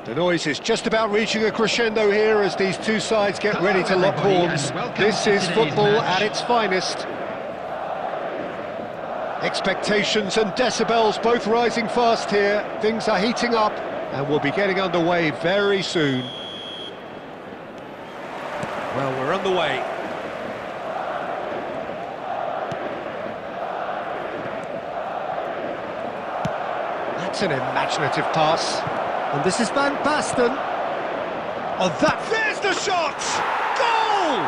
The noise is just about reaching a crescendo here as these two sides get ready to lock horns. This is football at its finest. Expectations and decibels both rising fast here. Things are heating up and we'll be getting underway very soon. Well, we're underway. That's an imaginative pass. And this is Van Basten. Oh, there's the shot! Goal!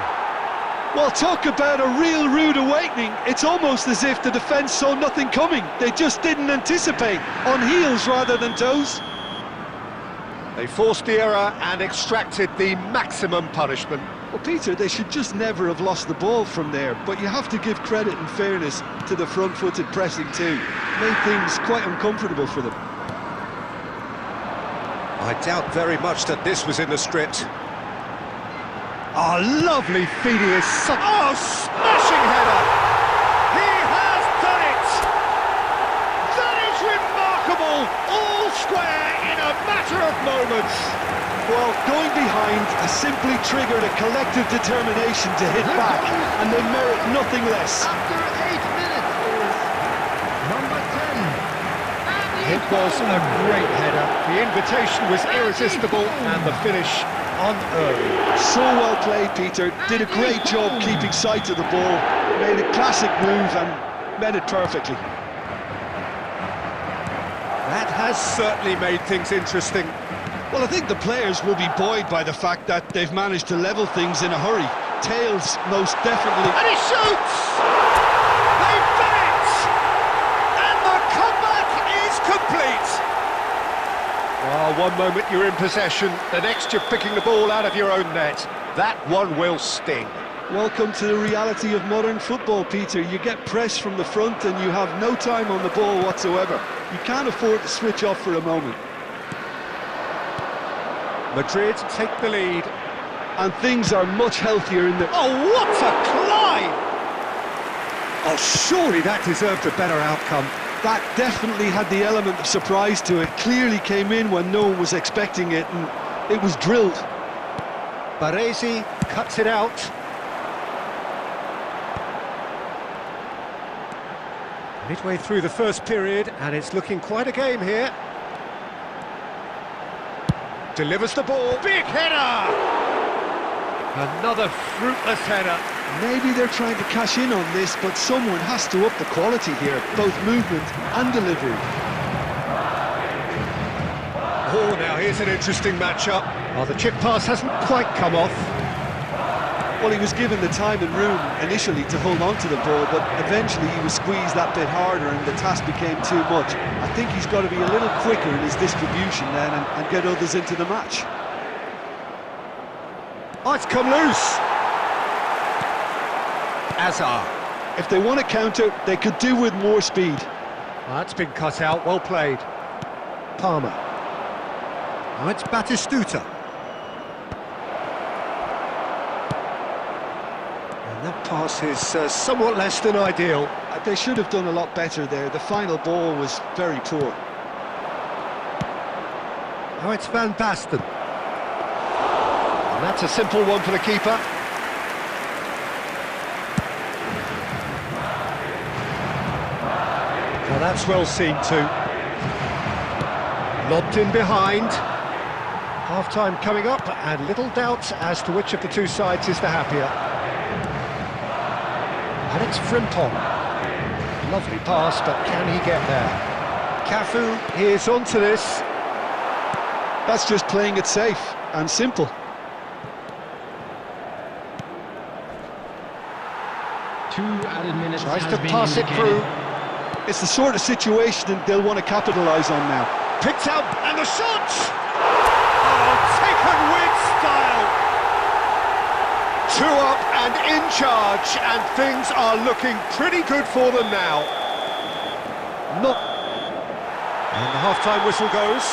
Well, talk about a real rude awakening. It's almost as if the defence saw nothing coming. They just didn't anticipate, on heels rather than toes. They forced the error and extracted the maximum punishment. Well, Peter, they should just never have lost the ball from there, but you have to give credit and fairness to the front-footed pressing too. Made things quite uncomfortable for them. I doubt very much that this was in the script. Oh, lovely feeding is such... Oh, smashing header! He has done it! That is remarkable! All square in a matter of moments. Well, going behind has simply triggered a collective determination to hit back, and they merit nothing less. After 8 minutes is number 10. It was a great header. The invitation was irresistible and the finish unearned. So well played, Peter. Did a great job keeping sight of the ball. Made a classic move and met it perfectly. That has certainly made things interesting. Well, I think the players will be buoyed by the fact that they've managed to level things in a hurry. Tails, most definitely. And he shoots! They've done it! And the comeback is complete! Oh, one moment you're in possession, the next you're picking the ball out of your own net. That one will sting. Welcome to the reality of modern football, Peter. You get pressed from the front and you have no time on the ball whatsoever. You can't afford to switch off for a moment. Madrid take the lead. And things are much healthier in the... Oh, what a climb! Oh, surely that deserved a better outcome. That definitely had the element of surprise to it. Clearly came in when no one was expecting it, and it was drilled. Baresi cuts it out. Midway through the first period, and it's looking quite a game here. Delivers the ball. Big header! Another fruitless header. Maybe they're trying to cash in on this, but someone has to up the quality here, both movement and delivery. Oh, now here's an interesting matchup. Oh, the chip pass hasn't quite come off. Well, he was given the time and room initially to hold on to the ball, but eventually he was squeezed that bit harder and the task became too much. I think he's got to be a little quicker in his distribution then and get others into the match. Oh, it's come loose. Azar. If they want to counter, they could do with more speed. Oh, that's been cut out, well played. Palmer. Now it's Batistuta. And that pass is somewhat less than ideal. They should have done a lot better there. The final ball was very poor. Now it's Van Basten. And that's a simple one for the keeper. Well, that's well seen too. Lobbed in behind. Half-time coming up, and little doubt as to which of the two sides is the happier. And it's Frimpong. Lovely pass, but can he get there? Cafu is onto this. That's just playing it safe and simple. Tries to pass it through. It's the sort of situation that they'll want to capitalise on now. Picked out, and the shot! Oh, taken with style! 2 up and in charge, and things are looking pretty good for them now. Not... And the half-time whistle goes.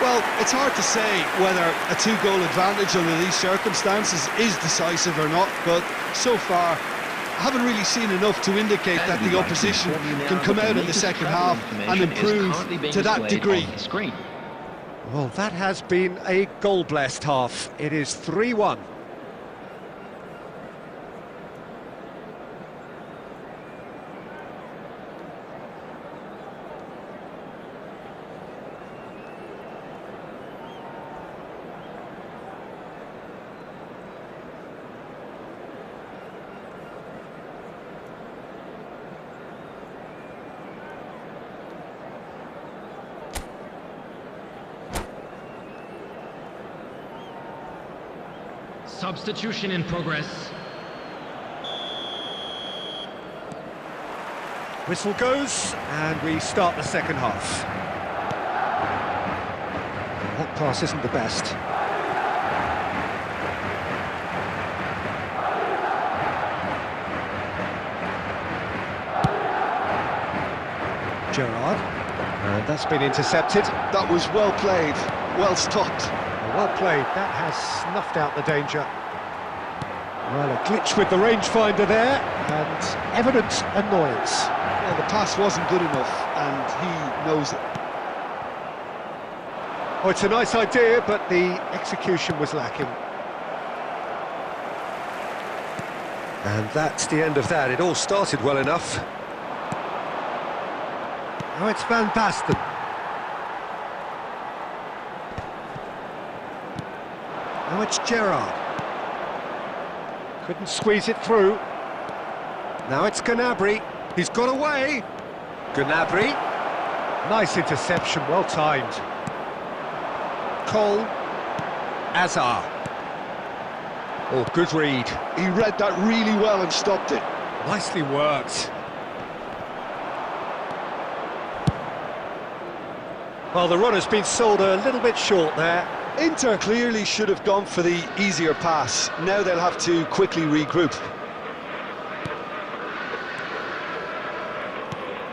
Well, it's hard to say whether a 2-goal advantage under these circumstances is decisive or not, but so far I haven't really seen enough to indicate that the opposition can come out in the second half and improve to that degree. Well, that has been a goal-blessed half. It is 3-1. Substitution in progress. Whistle goes, and we start the second half. That pass isn't the best. Gerrard, and that's been intercepted. That was well played, well stopped. Well played, that has snuffed out the danger. Well, a glitch with the rangefinder there, and evident annoyance. Well, the pass wasn't good enough, and he knows it. Oh, it's a nice idea, but the execution was lacking. And that's the end of that. It all started well enough. Now it's Van Basten. Now it's Gerrard. Couldn't squeeze it through. Now it's Gnabry. He's got away. Gnabry. Nice interception, well timed. Cole. Azar. Oh, good read. He read that really well and stopped it. Nicely worked. Well, the run has been sold a little bit short there. Inter clearly should have gone for the easier pass. Now they'll have to quickly regroup.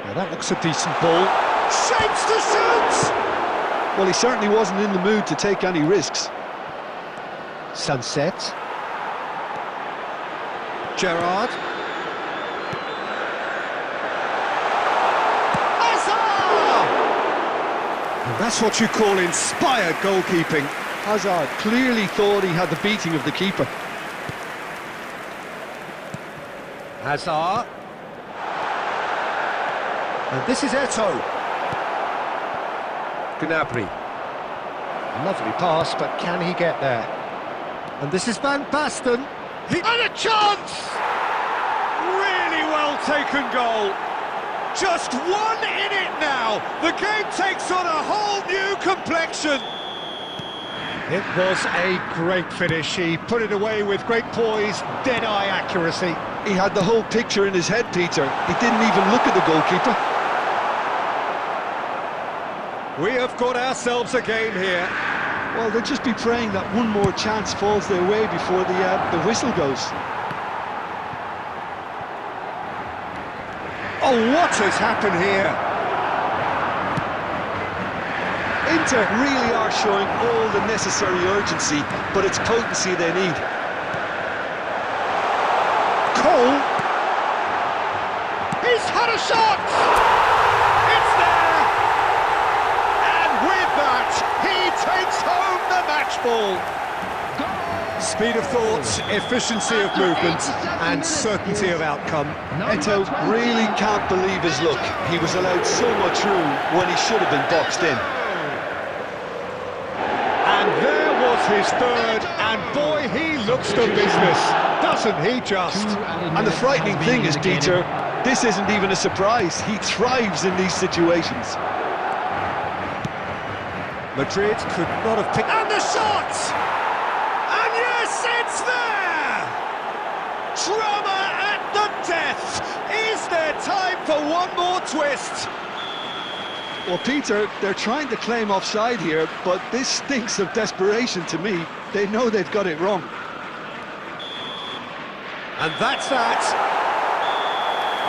Now that looks a decent ball. Shapes to shoot! Well, he certainly wasn't in the mood to take any risks. Sunset. Gerrard. And that's what you call inspired goalkeeping. Hazard clearly thought he had the beating of the keeper. Hazard. And this is Eto'o. Gnabry. Lovely pass, but can he get there? And this is Van Basten. And a chance! Really well taken goal. Just one in it now. The game takes on a whole new complexion. It was a great finish. He put it away with great poise, dead-eye accuracy. He had the whole picture in his head, Peter. He didn't even look at the goalkeeper. We have got ourselves a game here. Well, they'll just be praying that one more chance falls their way before the whistle goes. Oh, what has happened here? Inter really are showing all the necessary urgency, but it's potency they need. Cole. He's had a shot! It's there! And with that, he takes home the match ball. Speed of thought, efficiency of movement, and certainty of outcome. Eto'o really can't believe his luck. He was allowed so much room when he should have been boxed in. And there was his third, and boy, he looks the business, doesn't he just? And the frightening thing is, Peter, this isn't even a surprise. He thrives in these situations. Madrid could not have picked... And the shot! And yes, it's there! Drama at the death! Is there time for one more twist? Well, Peter, they're trying to claim offside here, but this stinks of desperation to me. They know they've got it wrong. And that's that.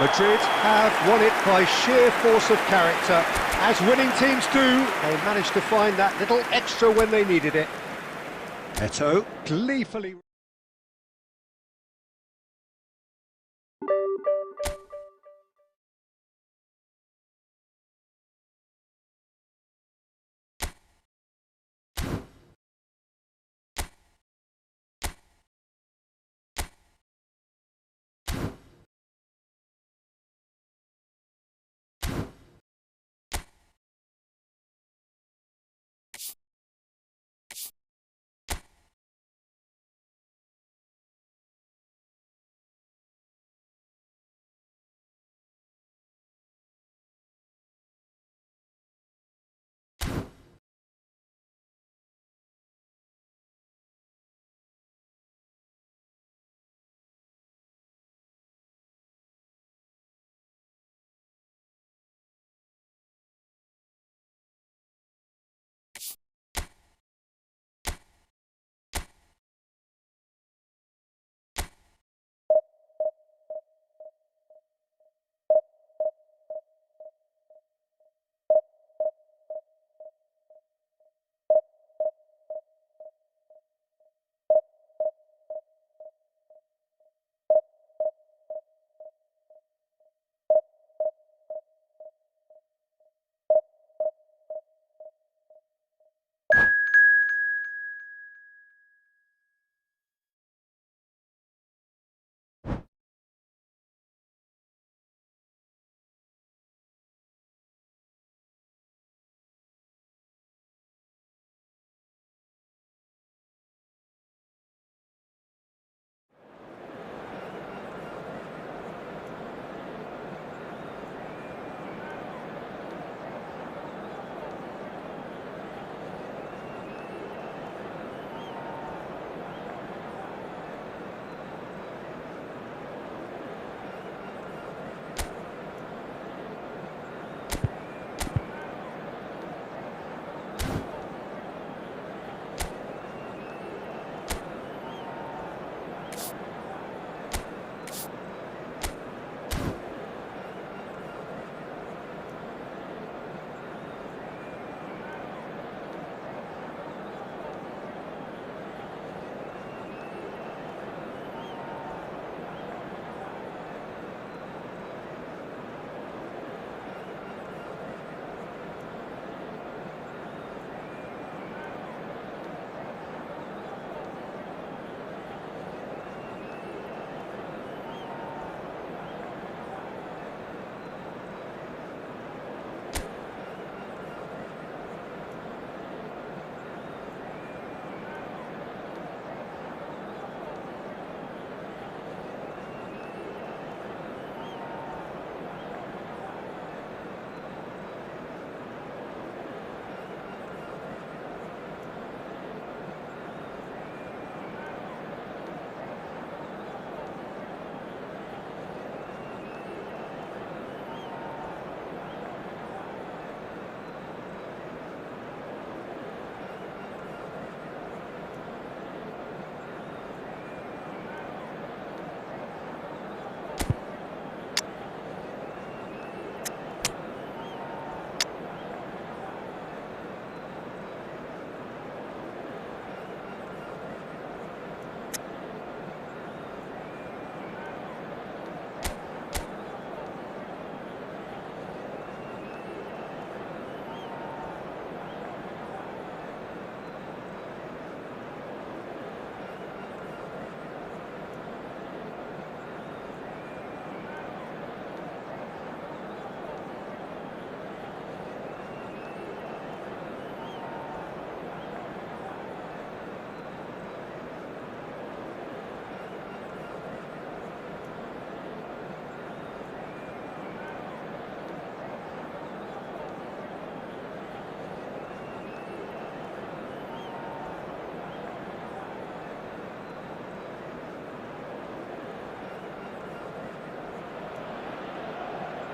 Madrid have won it by sheer force of character. As winning teams do, they managed to find that little extra when they needed it. Eto'o gleefully...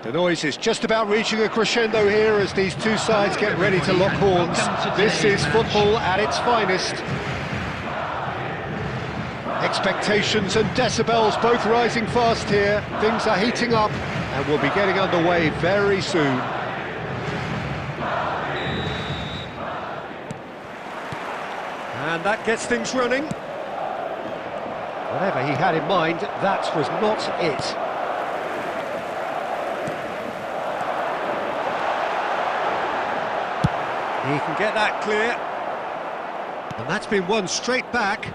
The noise is just about reaching a crescendo here as these two sides get ready to lock horns. This is football at its finest. Expectations and decibels both rising fast here. Things are heating up and we'll be getting underway very soon. And that gets things running. Whatever he had in mind, that was not it. He can get that clear. And that's been won straight back.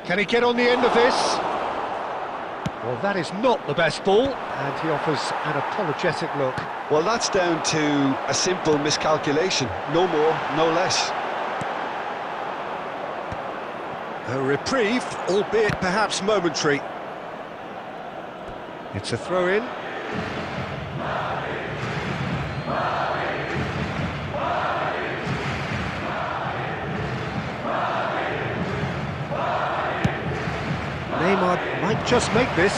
Can he get on the end of this? Well, that is not the best ball, and he offers an apologetic look. Well, that's down to a simple miscalculation. No more, no less. A reprieve, albeit perhaps momentary. It's a throw-in. Neymar might just make this.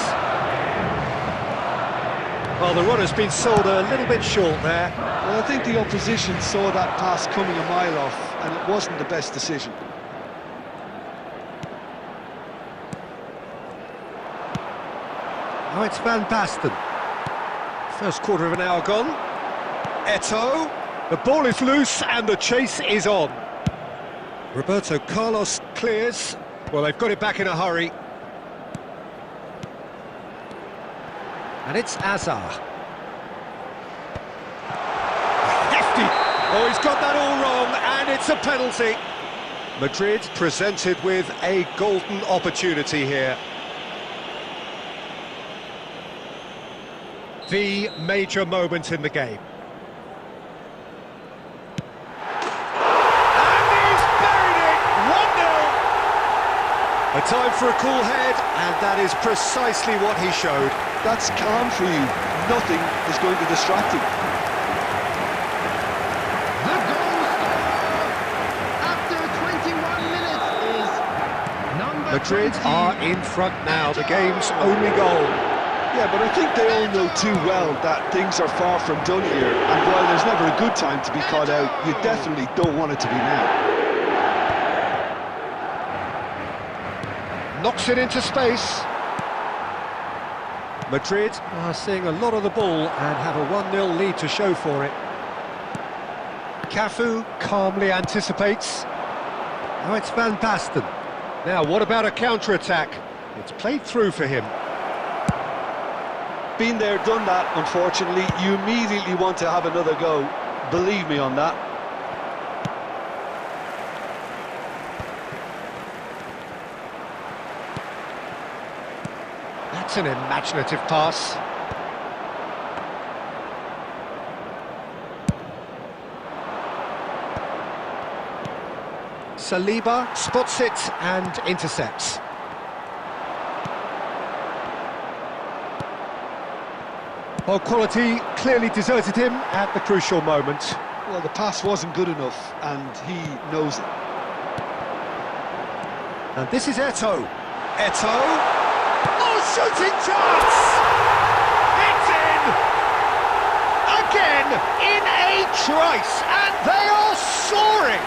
Well, the runner's been sold a little bit short there. Well, I think the opposition saw that pass coming a mile off, and it wasn't the best decision. Now it's Van Basten. First quarter of an hour gone. Eto'o. The ball is loose and the chase is on. Roberto Carlos clears. Well, they've got it back in a hurry. And it's Azar. Hefty! Oh, he's got that all wrong, and it's a penalty. Madrid presented with a golden opportunity here. The major moment in the game. And he's buried it! 1-0! A time for a cool head, and that is precisely what he showed. That's calm for you. Nothing is going to distract him. The goal scorer after 21 minutes is number Madrid 20. are in front now, the game's only goal. Yeah, but I think they all know too well that things are far from done here, and while there's never a good time to be caught out, you definitely don't want it to be now. Knocks it into space. Madrid are seeing a lot of the ball and have a 1-0 lead to show for it. Cafu calmly anticipates. Now it's Van Basten. Now, what about a counter-attack? It's played through for him. Been there, done that, unfortunately. You immediately want to have another go. Believe me on that. That's an imaginative pass. Saliba spots it and intercepts. Well, quality clearly deserted him at the crucial moment. Well, the pass wasn't good enough, and he knows it. And this is Eto'o. Eto'o. Oh, shooting chance! It's in! Again, in a trice, and they are soaring!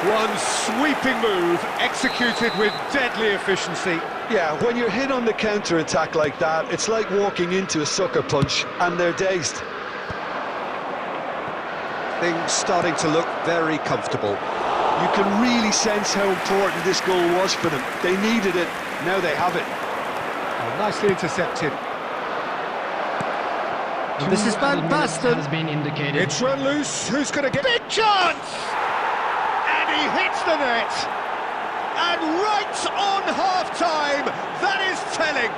One sweeping move, executed with deadly efficiency. Yeah, when you're hit on the counter-attack like that, it's like walking into a sucker punch, and they're dazed. Things starting to look very comfortable. You can really sense how important this goal was for them. They needed it, now they have it. Oh, nicely intercepted. And this is Van Basten. Has been indicated. It's run loose, who's going to get... Big chance! And he hits the net! And right on half-time, that is telling.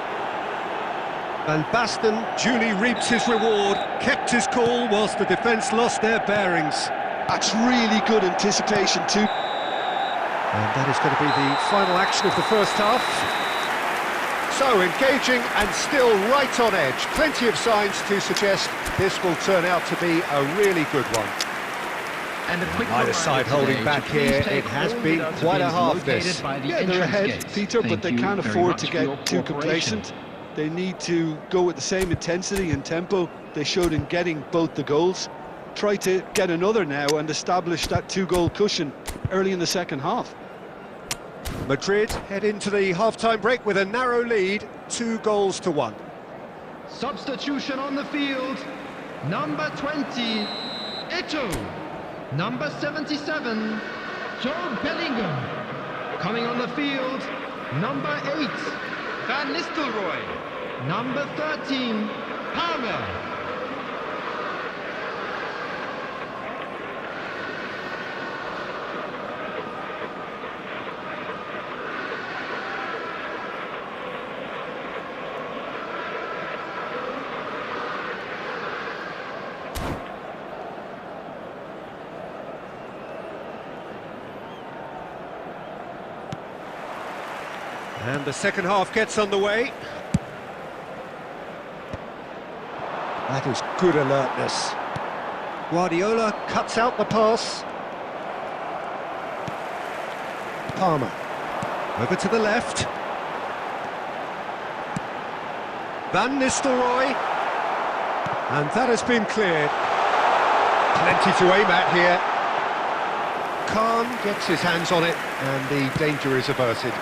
Van Basten duly reaps his reward, kept his cool whilst the defence lost their bearings. That's really good anticipation too. And that is going to be the final action of the first half. So, engaging and still right on edge. Plenty of signs to suggest this will turn out to be a really good one. And a quick Neither side holding back here. It has been quite a half this. Yeah, they're ahead, Peter, but they can't afford to get too complacent. They need to go with the same intensity and tempo they showed in getting both the goals. Try to get another now and establish that two-goal cushion early in the second half. Madrid head into the half-time break with a narrow lead, 2-1. Substitution on the field. Number 20, Eto'o. Number 77, Joe Bellingham. Coming on the field, number 8, Van Nistelrooy. Number 13, Palmer. And the second half gets underway. That is good alertness. Guardiola cuts out the pass. Palmer. Over to the left. Van Nistelrooy. And that has been cleared. Plenty to aim at here. Khan gets his hands on it, and the danger is averted.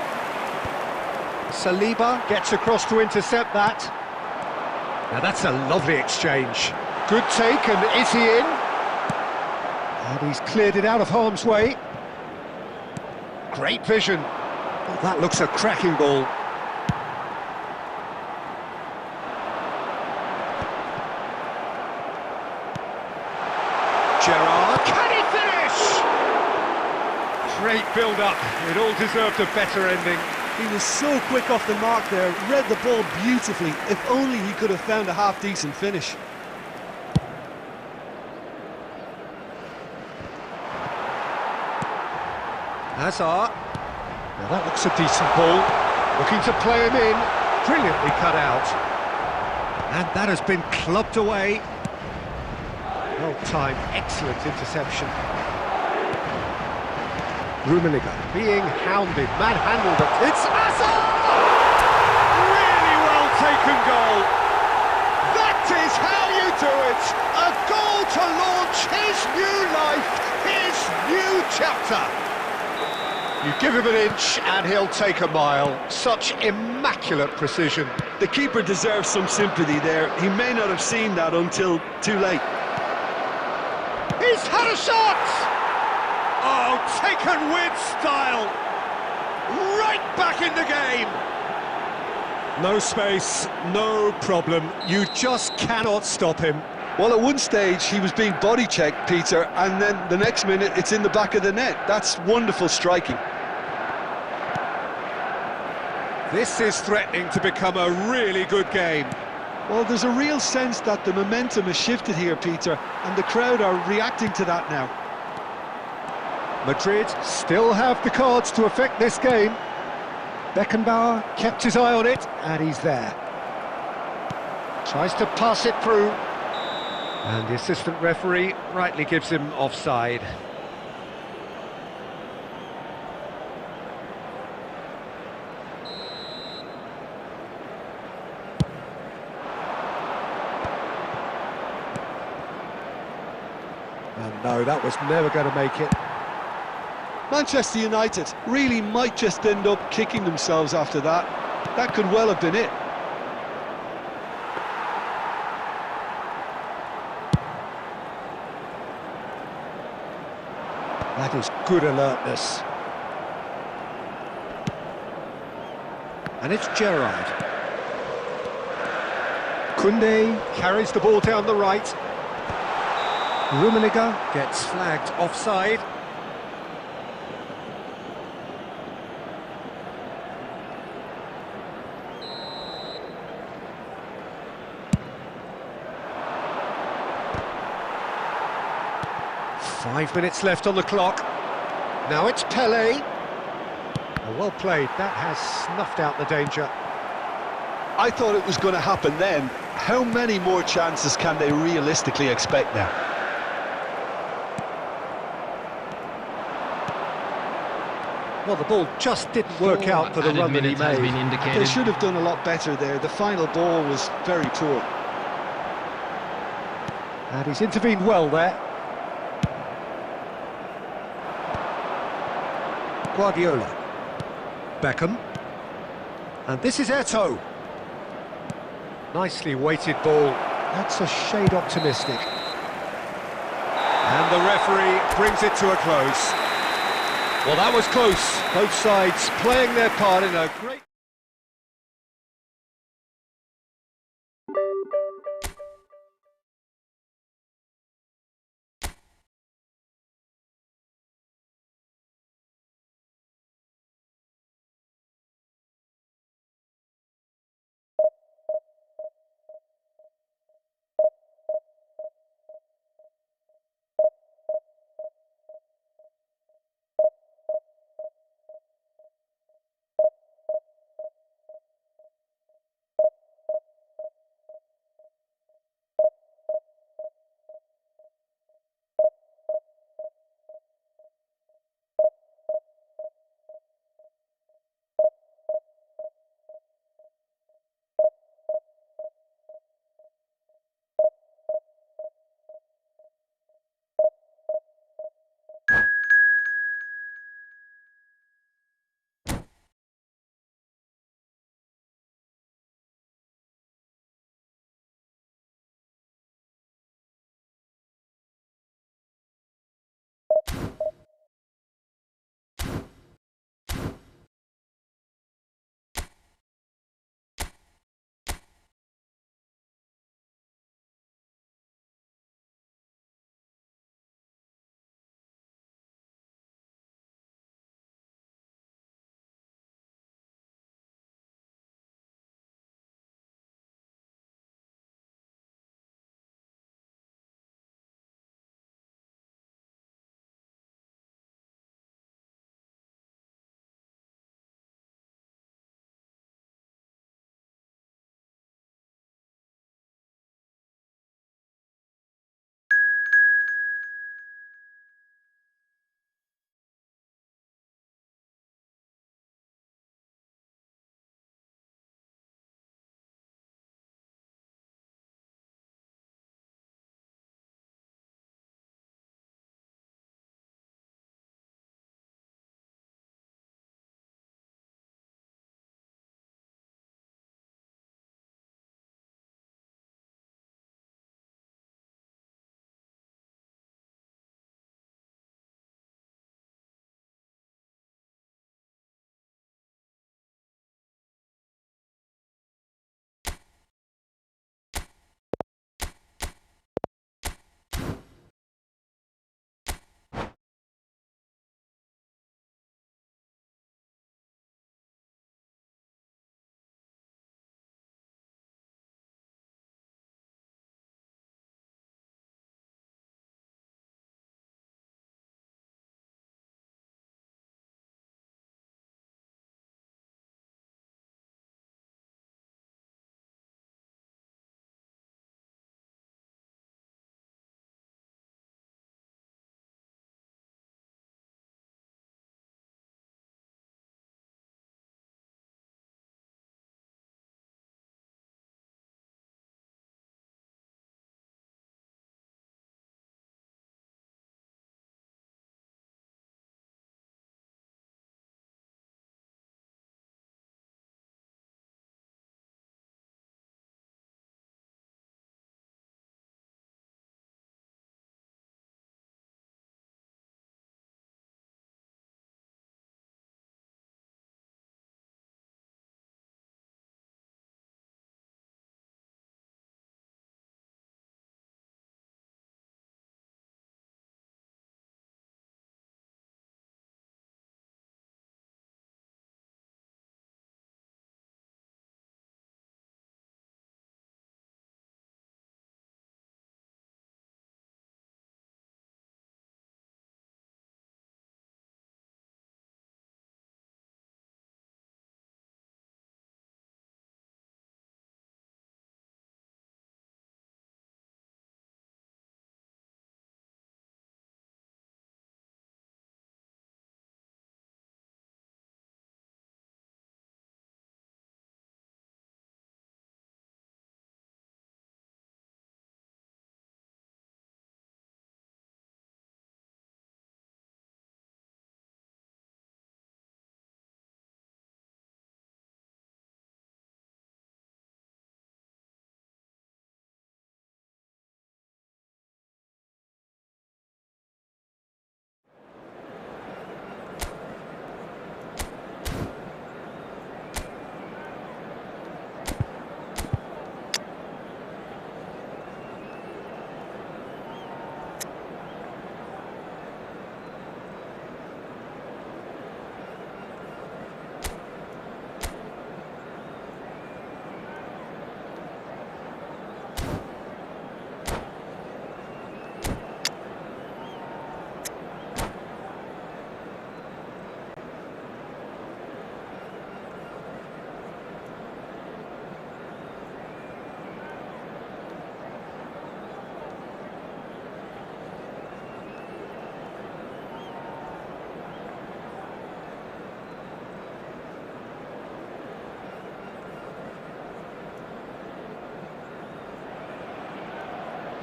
Saliba gets across to intercept that. Now that's a lovely exchange. Good take, and is he in? And he's cleared it out of harm's way. Great vision. Oh, that looks a cracking ball. Gerrard, can he finish? Great build-up. It all deserved a better ending. He was so quick off the mark there, read the ball beautifully. If only he could have found a half-decent finish. Hazard. Now that looks a decent ball. Looking to play him in. Brilliantly cut out. And that has been clubbed away. Well-timed, excellent interception. Rummenigge being hounded, manhandled. It's Hazard! Really well taken goal. That is how you do it. A goal to launch his new life, his new chapter. You give him an inch and he'll take a mile. Such immaculate precision. The keeper deserves some sympathy there. He may not have seen that until too late. He's had a shot! Oh, taken with style! Right back in the game! No space, no problem. You just cannot stop him. Well, at one stage he was being body-checked, Peter, and then the next minute it's in the back of the net. That's wonderful striking. This is threatening to become a really good game. Well, there's a real sense that the momentum has shifted here, Peter, and the crowd are reacting to that now. Madrid still have the cards to affect this game. Beckenbauer kept his eye on it, and he's there. Tries to pass it through. And the assistant referee rightly gives him offside. And no, that was never going to make it. Manchester United really might just end up kicking themselves after that. That could well have been it. That is good alertness. And it's Gerrard. Koundé carries the ball down the right. Rummenigge gets flagged offside. Five minutes left on the clock. Now it's Pelé. Oh, well played. That has snuffed out the danger. I thought it was going to happen then. How many more chances can they realistically expect now? Well, the ball just didn't work out for the Added run that he minutes has been made. indicated. They should have done a lot better there. The final ball was very poor. And he's intervened well there. Guardiola. Beckham. And this is Eto'o. Nicely weighted ball. That's a shade optimistic. And the referee brings it to a close. Well, that was close. Both sides playing their part in a great...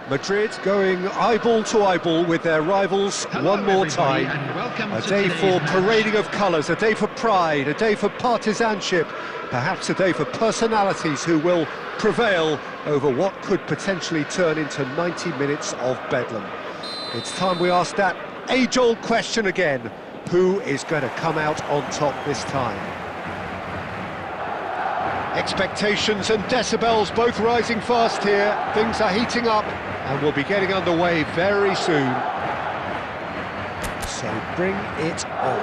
Madrid going eyeball to eyeball with their rivals one more everybody, time. and welcome A to day today's for match. parading of colours, a day for pride, a day for partisanship, perhaps a day for personalities who will prevail over what could potentially turn into 90 minutes of bedlam. It's time we ask that age-old question again: who is going to come out on top this time? Expectations and decibels both rising fast here. Things are heating up and we'll be getting underway very soon. So bring it on.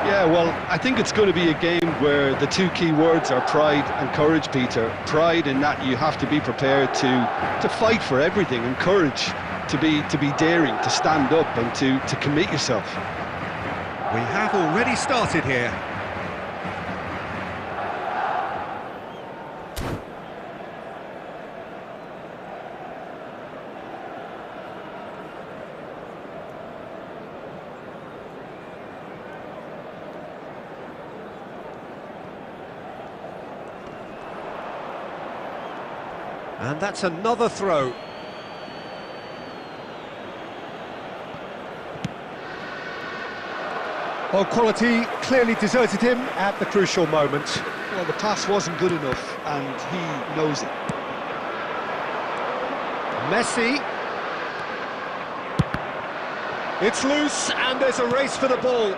Yeah, well, I think it's going to be a game where the two key words are pride and courage, Peter. Pride in that you have to be prepared to fight for everything, and courage to be daring, to stand up and to commit yourself. We have already started here. And that's another throw. Well, quality clearly deserted him at the crucial moment. Well, the pass wasn't good enough, and he knows it. Messi. It's loose, and there's a race for the ball.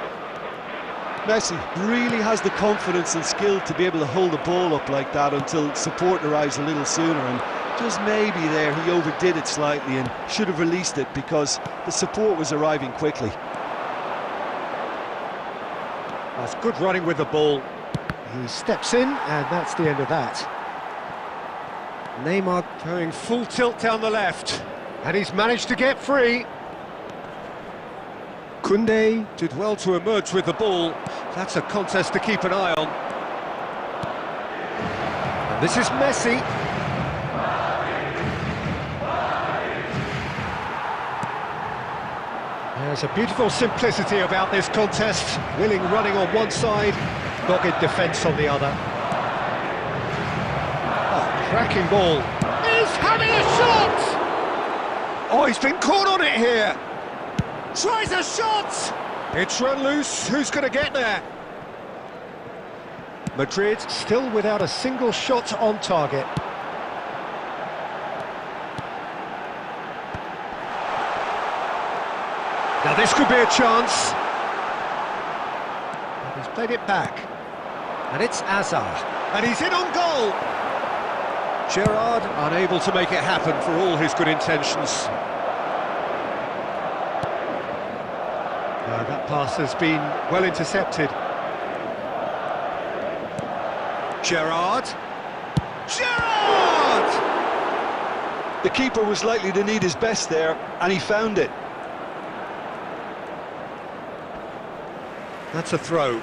Messi really has the confidence and skill to be able to hold the ball up like that until support arrives a little sooner, and just maybe there he overdid it slightly and should have released it because the support was arriving quickly. That's good running with the ball. He steps in, and that's the end of that. Neymar going full tilt down the left, and he's managed to get free. Koundé did well to emerge with the ball. That's a contest to keep an eye on. And this is Messi. There's a beautiful simplicity about this contest. Willing running on one side, dogged defence on the other. Oh, cracking ball. He's having a shot! Oh, he's been caught on it here. Tries a shot! It's run loose. Who's going to get there? Madrid still without a single shot on target. Now this could be a chance. He's played it back. And it's Hazard. And he's in on goal. Gerrard unable to make it happen for all his good intentions. That pass has been well intercepted. Gerrard! Gerrard! The keeper was likely to need his best there, and he found it. That's a throw.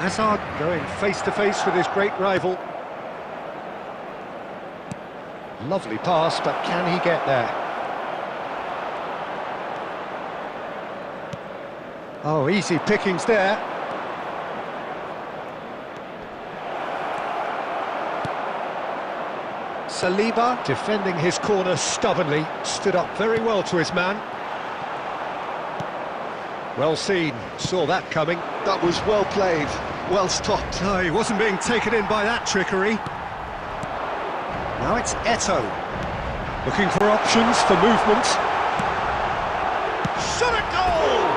Hazard going face-to-face with his great rival. Lovely pass, but can he get there? Oh, easy pickings there. Saliba, defending his corner stubbornly, stood up very well to his man. Well seen, saw that coming. That was well played, well stopped. No, he wasn't being taken in by that trickery. Now it's Eto'o, looking for options for movement. Shot at goal!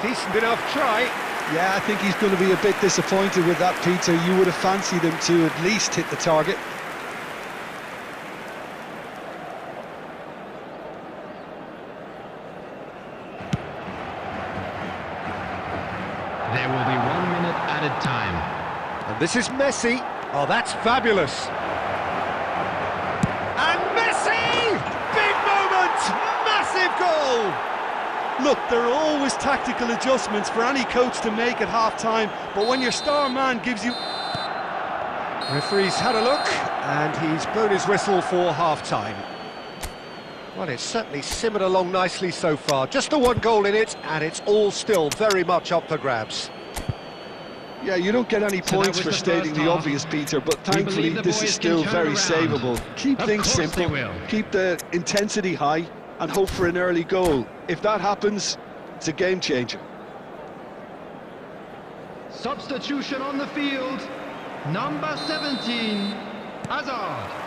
Decent enough try. Yeah, I think he's going to be a bit disappointed with that, Peter. You would have fancied him to at least hit the target. There will be 1 minute added time. And this is Messi. Oh, that's fabulous. And Messi! Big moment! Massive goal! Look, there are always tactical adjustments for any coach to make at half-time, but when your star man gives you... Referee's had a look, and he's blown his whistle for half-time. Well, it's certainly simmered along nicely so far. Just the one goal in it, and it's all still very much up for grabs. Yeah, you don't get any points for stating the obvious, Peter, but thankfully this is still very savable. Keep things simple, keep the intensity high, and hope for an early goal. If that happens, it's a game changer. Substitution on the field. Number 17, Hazard.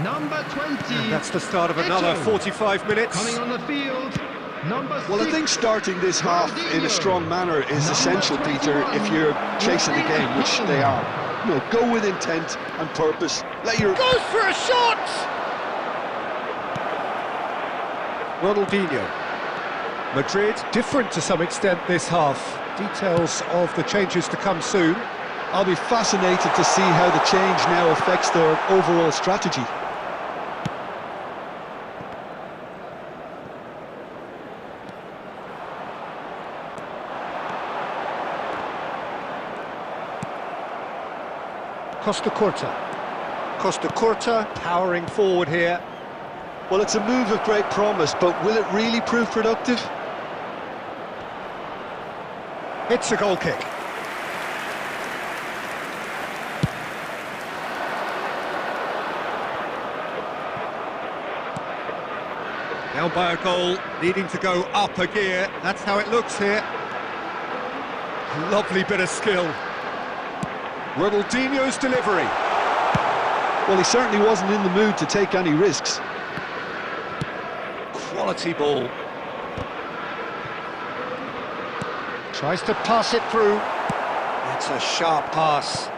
Number 20. And that's the start of another 45 minutes. Coming on the field. Number 6. Well, I think starting this half in a strong manner is essential, Peter, if you're chasing the game, which they are. You know, go with intent and purpose. Goes for a shot! Ronaldinho. Madrid different to some extent this half. Details of the changes to come soon. I'll be fascinated to see how the change now affects their overall strategy. Costa Curta powering forward here. Well, it's a move of great promise, but will it really prove productive? It's a goal kick. Down by a goal, needing to go up a gear. That's how it looks here. Lovely bit of skill. Ronaldinho's delivery. Well, he certainly wasn't in the mood to take any risks. Quality ball. Tries to pass it through. It's a sharp pass.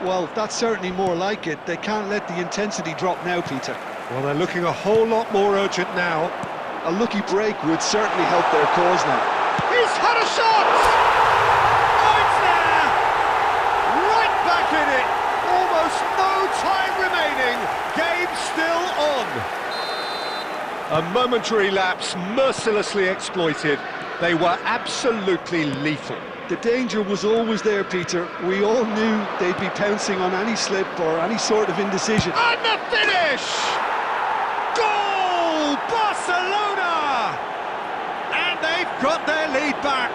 Well, that's certainly more like it. They can't let the intensity drop now, Peter. Well, they're looking a whole lot more urgent now. A lucky break would certainly help their cause now. He's had a shot! Oh, it's there! Right back in it! Almost no time remaining. Game still on. A momentary lapse mercilessly exploited. They were absolutely lethal. The danger was always there, Peter. We all knew they'd be pouncing on any slip or any sort of indecision. And the finish! Goal! Barcelona! And they've got their lead back.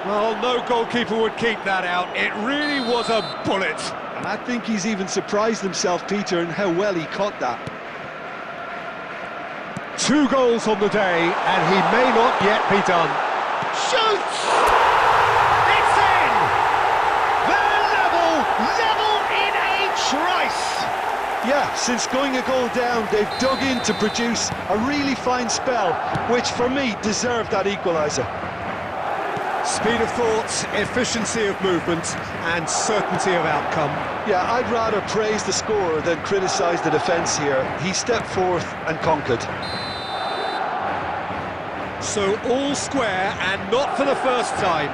Well, no goalkeeper would keep that out. It really was a bullet. And I think he's even surprised himself, Peter, in how well he caught that. 2 goals on the day, and he may not yet be done. Shoots! It's in! They're level in a trice! Yeah, since going a goal down, they've dug in to produce a really fine spell, which for me deserved that equaliser. Speed of thought, efficiency of movement, and certainty of outcome. Yeah, I'd rather praise the scorer than criticise the defence here. He stepped forth and conquered. So all square, and not for the first time.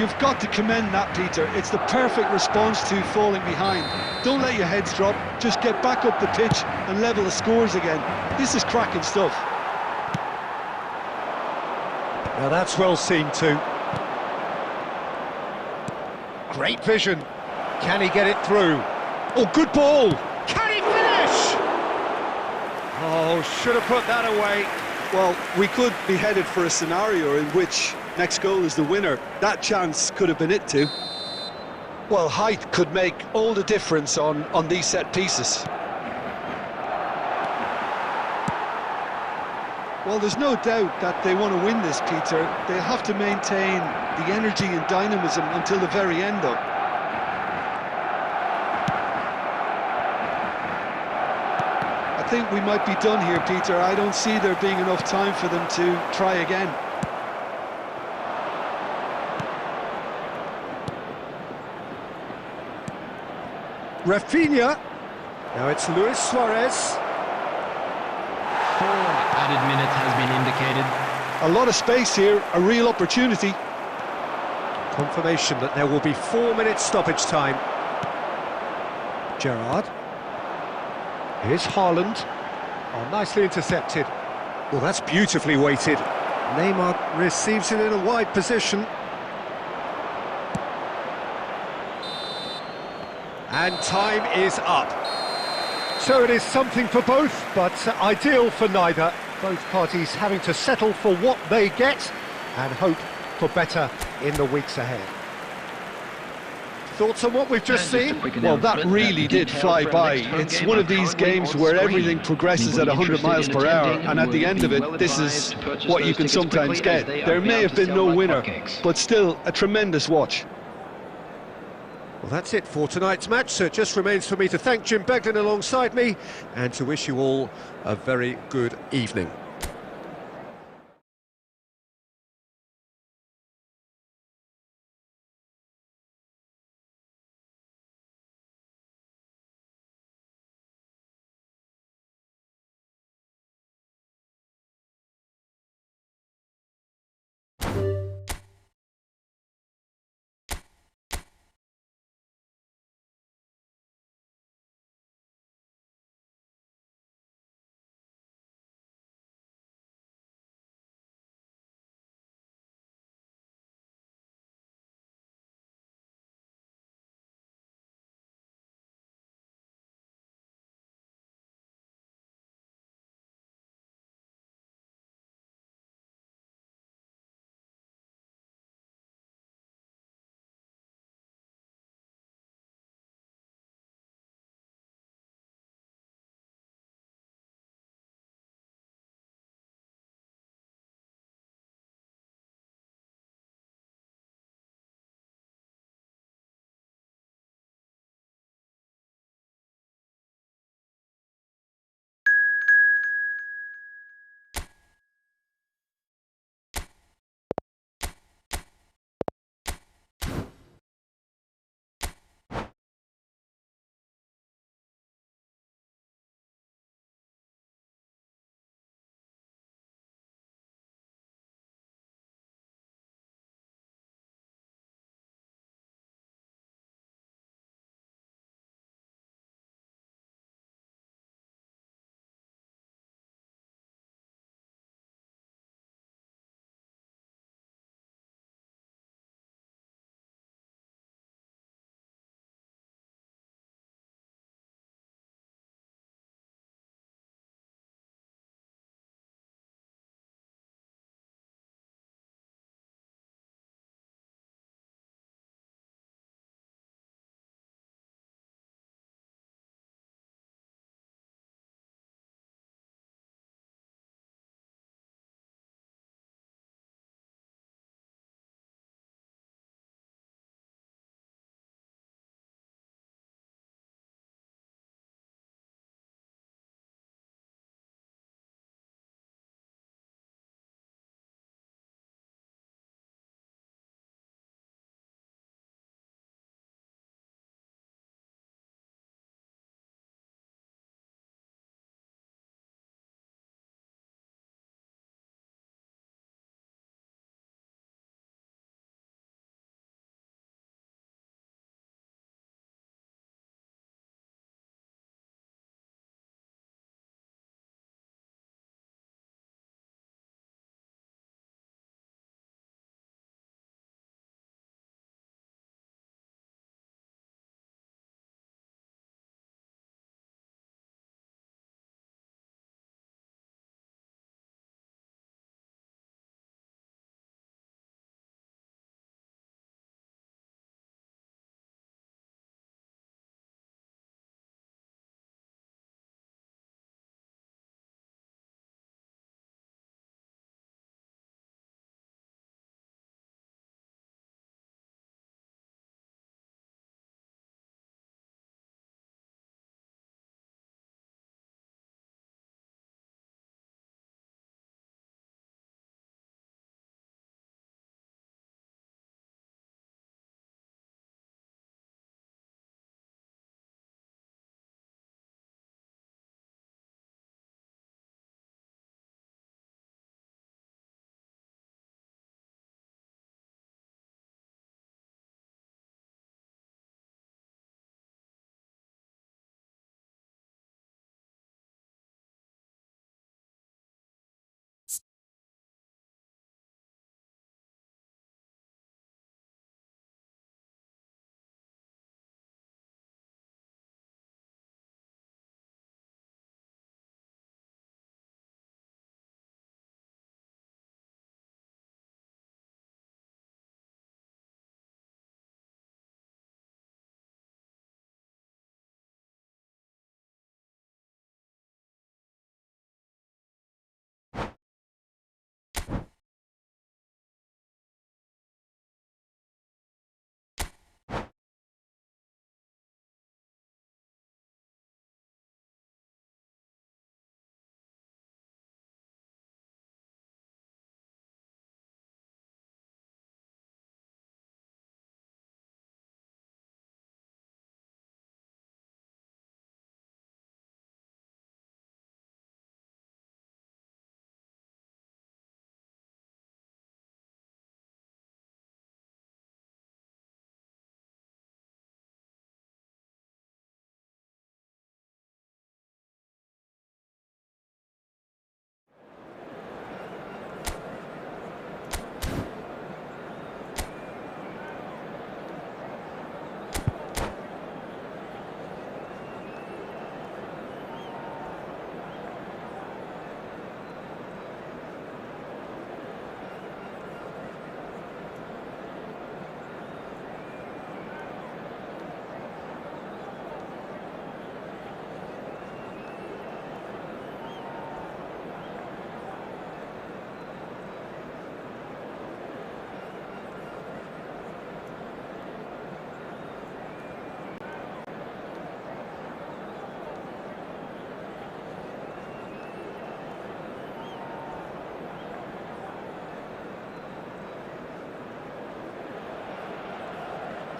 You've got to commend that, Peter. It's the perfect response to falling behind. Don't let your heads drop, just get back up the pitch and level the scores again. This is cracking stuff. Now that's well seen too. Great vision. Can he get it through? Oh, good ball. Can he finish? Oh, should have put that away. Well, we could be headed for a scenario in which next goal is the winner. That chance could have been it too. Well, height could make all the difference on these set pieces. Well, there's no doubt that they want to win this, Peter. They'll have to maintain the energy and dynamism until the very end, though. I think we might be done here, Peter. I don't see there being enough time for them to try again. Rafinha. Now it's Luis Suarez. 4 added minutes has been indicated. A lot of space here, a real opportunity. Confirmation that there will be 4 minutes stoppage time. Gerrard. Here's Haaland. Oh, nicely intercepted. Well, that's beautifully weighted. Neymar receives it in a wide position. And time is up. So it is something for both, but ideal for neither. Both parties having to settle for what they get and hope for better in the weeks ahead. Thoughts on what we've just seen? Well, that really did fly by. It's one of these games where everything progresses at 100 miles per hour, and at the end of it, this is what you can sometimes get. There may have been no winner, but still a tremendous watch. Well, that's it for tonight's match, so it just remains for me to thank Jim Beglin alongside me and to wish you all a very good evening.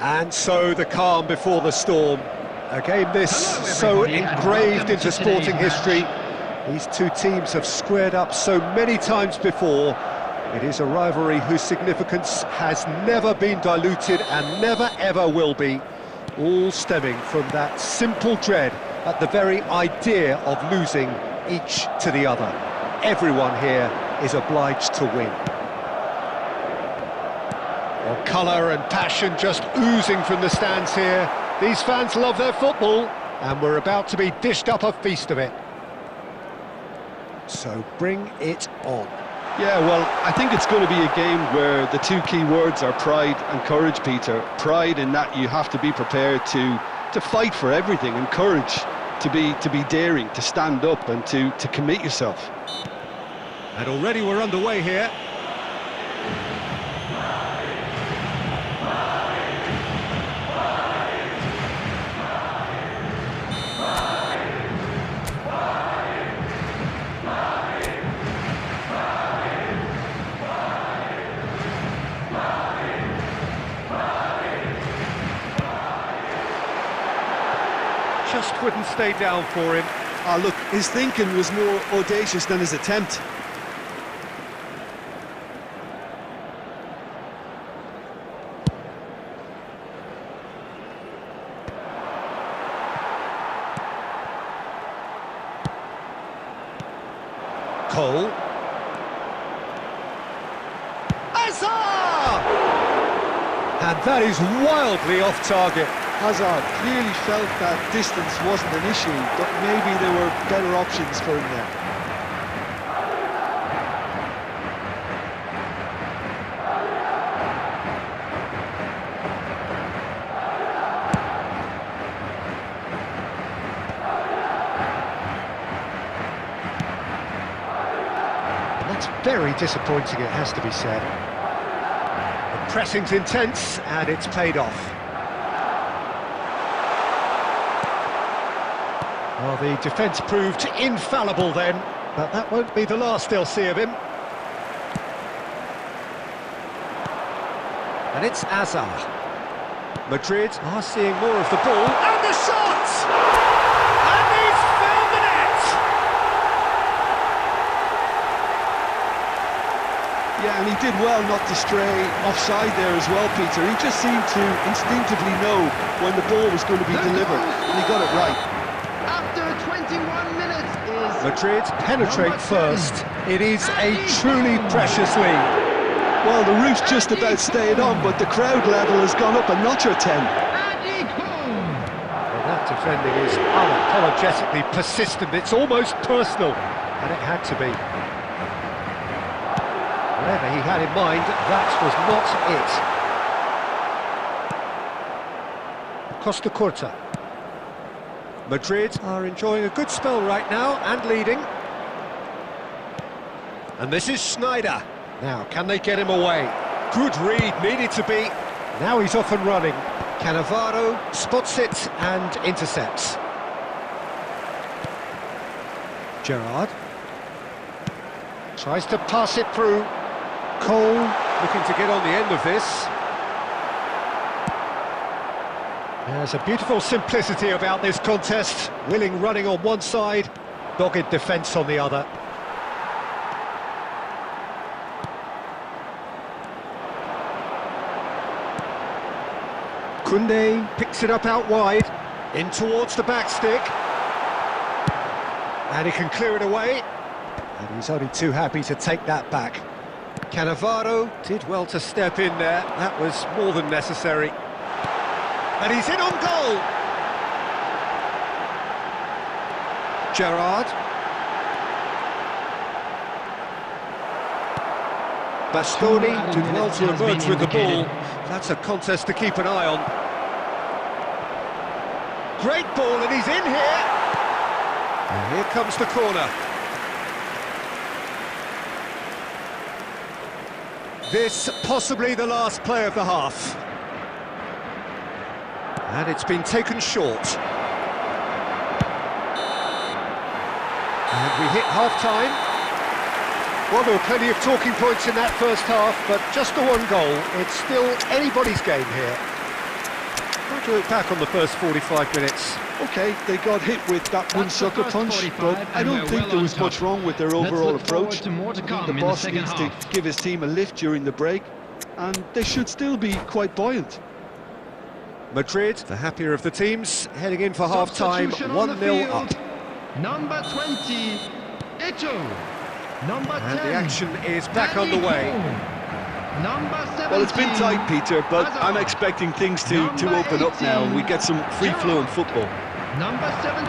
And so the calm before the storm. A game this Hello, so everybody, and engraved welcome into to today's sporting history. These two teams have squared up so many times before. It is a rivalry whose significance has never been diluted and never ever will be. All stemming from that simple dread at the very idea of losing each to the other. Everyone here is obliged to win. Well, colour and passion just oozing from the stands here. These fans love their football, and we're about to be dished up a feast of it. So bring it on. Yeah, well, I think it's going to be a game where the two key words are pride and courage, Peter. Pride in that you have to be prepared to fight for everything, and courage to be daring, to stand up and to commit yourself. And already we're underway here. Just wouldn't stay down for him. Ah, look, his thinking was more audacious than his attempt. Cole. Hazard! And that is wildly off target. Hazard clearly felt that distance wasn't an issue, but maybe there were better options for him there. That's very disappointing, it has to be said. The pressing's intense, and it's paid off. Well, the defence proved infallible then, but that won't be the last they'll see of him. And it's Hazard. Madrid are seeing more of the ball, and the shot! And he's found the net! Yeah, and he did well not to stray offside there as well, Peter. He just seemed to instinctively know when the ball was going to be delivered, and he got it right. After 21 minutes is... Madrid penetrate Number 10. first. It is a truly precious lead. Well, the roof's just about stayed on, but the crowd level has gone up a notch or 10. Well, that defending is unapologetically persistent. It's almost personal, and it had to be. Whatever he had in mind, that was not it. Costa Curta. Madrid are enjoying a good spell right now and leading. And this is Schneider. Now, can they get him away? Good read, needed to be. Now he's off and running. Cannavaro spots it and intercepts. Gerrard tries to pass it through. Cole looking to get on the end of this. There's a beautiful simplicity about this contest. Willing running on one side, dogged defence on the other. Koundé picks it up out wide, in towards the back stick. And he can clear it away. And he's only too happy to take that back. Cannavaro did well to step in there. That was more than necessary. And he's in on goal. Gerrard. Bastoni did well to emerge with the ball. That's a contest to keep an eye on. Great ball, and he's in here. And here comes the corner. This possibly the last play of the half. And it's been taken short. And we hit half-time. Well, there were plenty of talking points in that first half, but just the one goal. It's still anybody's game here. What do you look back on the first 45 minutes? Okay, they got hit with that one That's the sucker first punch, 45, but I and don't we're think well there on was top. much wrong with their Let's overall look forward approach. to more to I think come the in the boss second needs half. to give his team a lift during the break, and they should still be quite buoyant. Madrid, the happier of the teams, heading in for half-time, Substitution on the 1-0 up. field. Number 20, Ito. Number 10, And the action is back Danny underway. Cole. Number 17. Well, it's been tight, Peter, but Hazard. I'm expecting things to Number open up now, and we 18, get some free-flowing football. Number 77,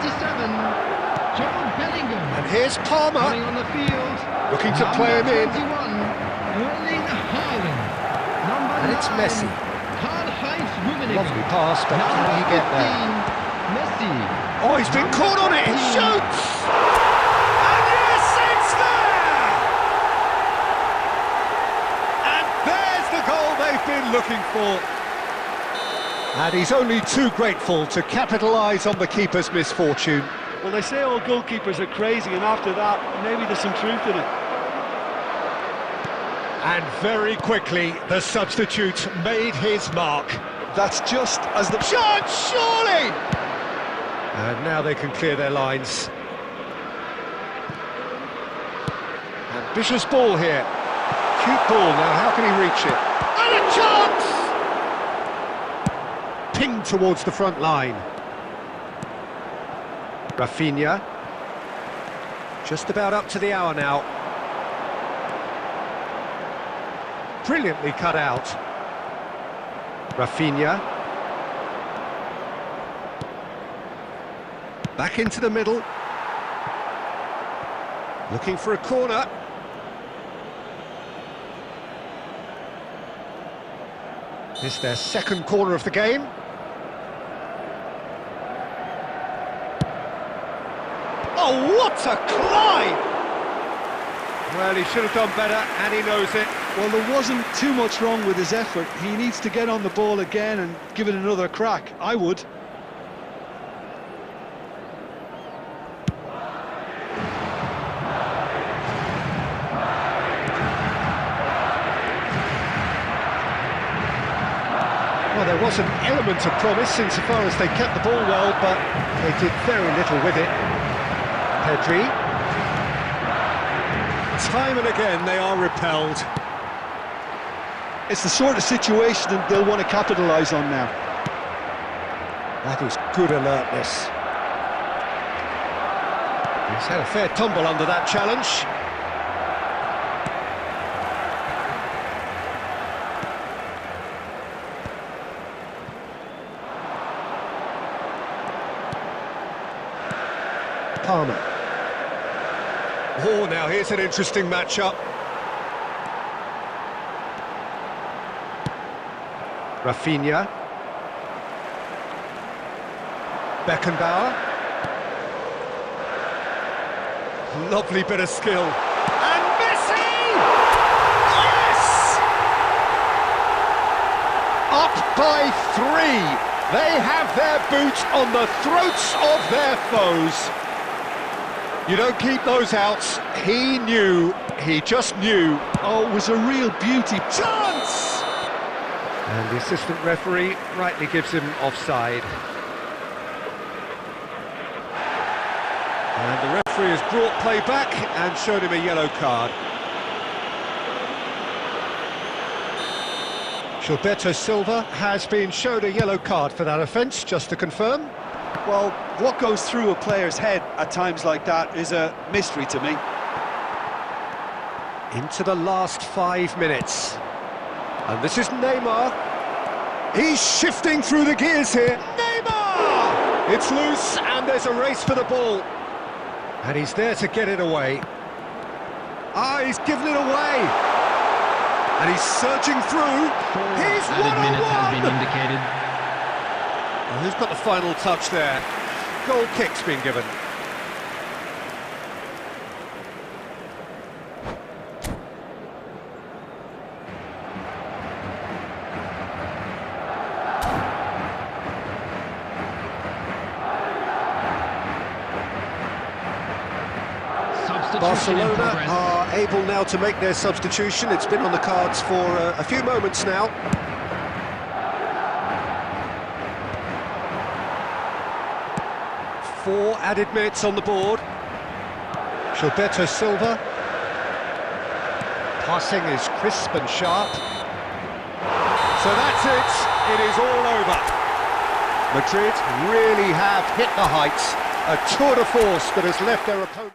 John Bellingham. And here's Palmer, Coming on the field. looking to play him in. Number 21, Erling Haaland. Number And it's 9, Messi. Karl-Heinz Rummenigge. Lovely pass, but Number can he get 15, there? Messi. Oh, he's been caught on it, he shoots! And yes, it's there! And there's the goal they've been looking for. And he's only too grateful to capitalise on the keeper's misfortune. Well, they say all goalkeepers are crazy, and after that, maybe there's some truth in it. And very quickly, the substitute made his mark. That's just as the... Chance, surely! And now they can clear their lines. Ambitious ball here. Cute ball, now how can he reach it? And a chance! Pinged towards the front line. Rafinha. Just about up to the hour now. Brilliantly cut out. Rafinha. Back into the middle. Looking for a corner. This is their second corner of the game. Oh, what a climb! Well, he should have done better, and he knows it. Well, there wasn't too much wrong with his effort. He needs to get on the ball again and give it another crack. I would. Well, there was an element of promise insofar as they kept the ball well, but they did very little with it. Pedri. Time and again they are repelled. It's the sort of situation that they'll want to capitalise on now. That is good alertness. He's had a fair tumble under that challenge. Palmer. Oh, now here's an interesting matchup. Rafinha. Beckenbauer. Lovely bit of skill. And Messi! Yes! Up by 3. They have their boot on the throats of their foes. You don't keep those outs. He knew, he just knew. Oh, it was a real beauty. Chance! And the assistant referee rightly gives him offside. And the referee has brought play back and showed him a yellow card. Gilberto Silva has been showed a yellow card for that offence, just to confirm. Well, what goes through a player's head at times like that is a mystery to me. Into the last 5 minutes. And this is Neymar. He's shifting through the gears here. Neymar! It's loose and there's a race for the ball. And he's there to get it away. Ah, he's given it away. And he's surging through. He's Added minutes has been 1-on-1. indicated. Well, who's got the final touch there? Goal kick's been given. Substitution in Barcelona progress. are able now to make their substitution. It's been on the cards for a few moments now. 4 added minutes on the board. Gilberto Silva. Passing is crisp and sharp. So that's it. It is all over. Madrid really have hit the heights. A tour de force that has left their opponent.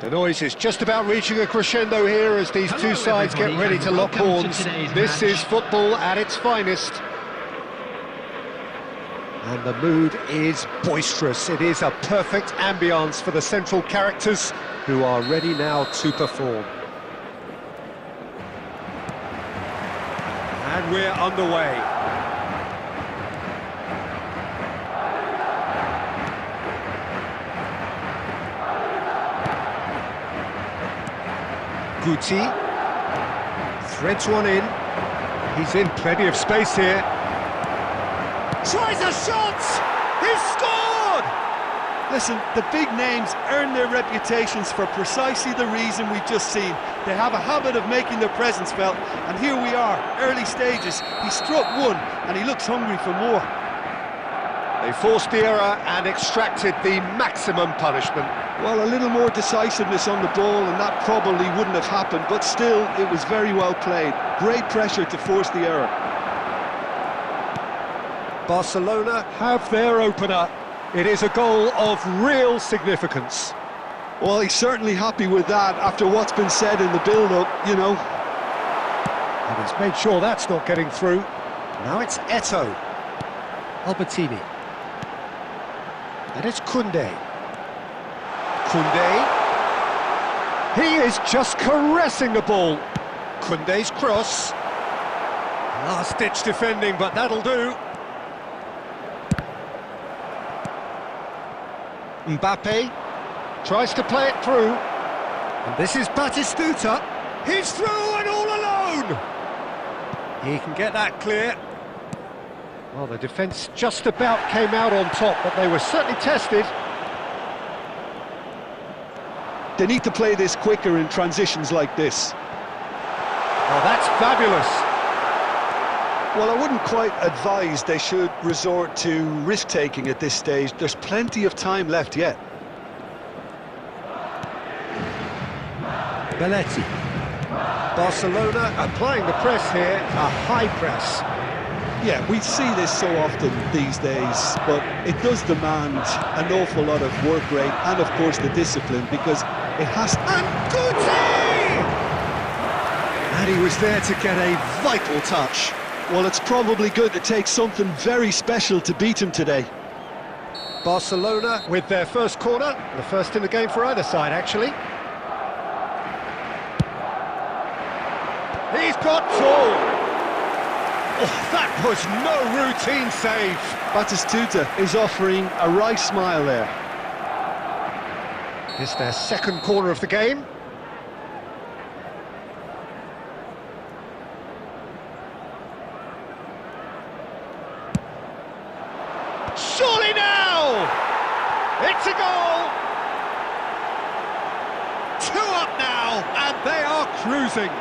The noise is just about reaching a crescendo here as these Hello, two sides get everybody, ready and to lock welcome to horns. today's This match. is football at its finest. And the mood is boisterous. It is a perfect ambience for the central characters who are ready now to perform. And we're underway. Guti threads one in. He's in plenty of space here. Tries a shot! He's scored! Listen, the big names earn their reputations for precisely the reason we've just seen. They have a habit of making their presence felt, and here we are, early stages. He struck one, and he looks hungry for more. They forced the error and extracted the maximum punishment. Well, a little more decisiveness on the ball, and that probably wouldn't have happened, but still, it was very well played. Great pressure to force the error. Barcelona have their opener. It is a goal of real significance. Well, he's certainly happy with that after what's been said in the build-up, you know. And he's made sure that's not getting through. Now it's Eto'o. Albertini. And it's Koundé. Koundé. He is just caressing the ball. Koundé's cross. Last-ditch defending, but that'll do. Mbappe tries to play it through. And this is Batistuta. He's through and all alone! He can get that clear. Well, the defence just about came out on top, but they were certainly tested. They need to play this quicker in transitions like this. Oh, that's fabulous. Well, I wouldn't quite advise they should resort to risk-taking at this stage. There's plenty of time left yet. Belletti. Barcelona applying the press here, a high press. Yeah, we see this so often these days, but it does demand an awful lot of work rate and, of course, the discipline, because it has... And Guti! And he was there to get a vital touch. Well, it's probably going to take something very special to beat him today. Barcelona with their first corner, the first in the game for either side, actually. He's got two! Oh, that was no routine save. Batistuta is offering a wry smile there. It's their second corner of the game. Surely now! It's a goal! 2 up now, and they are cruising.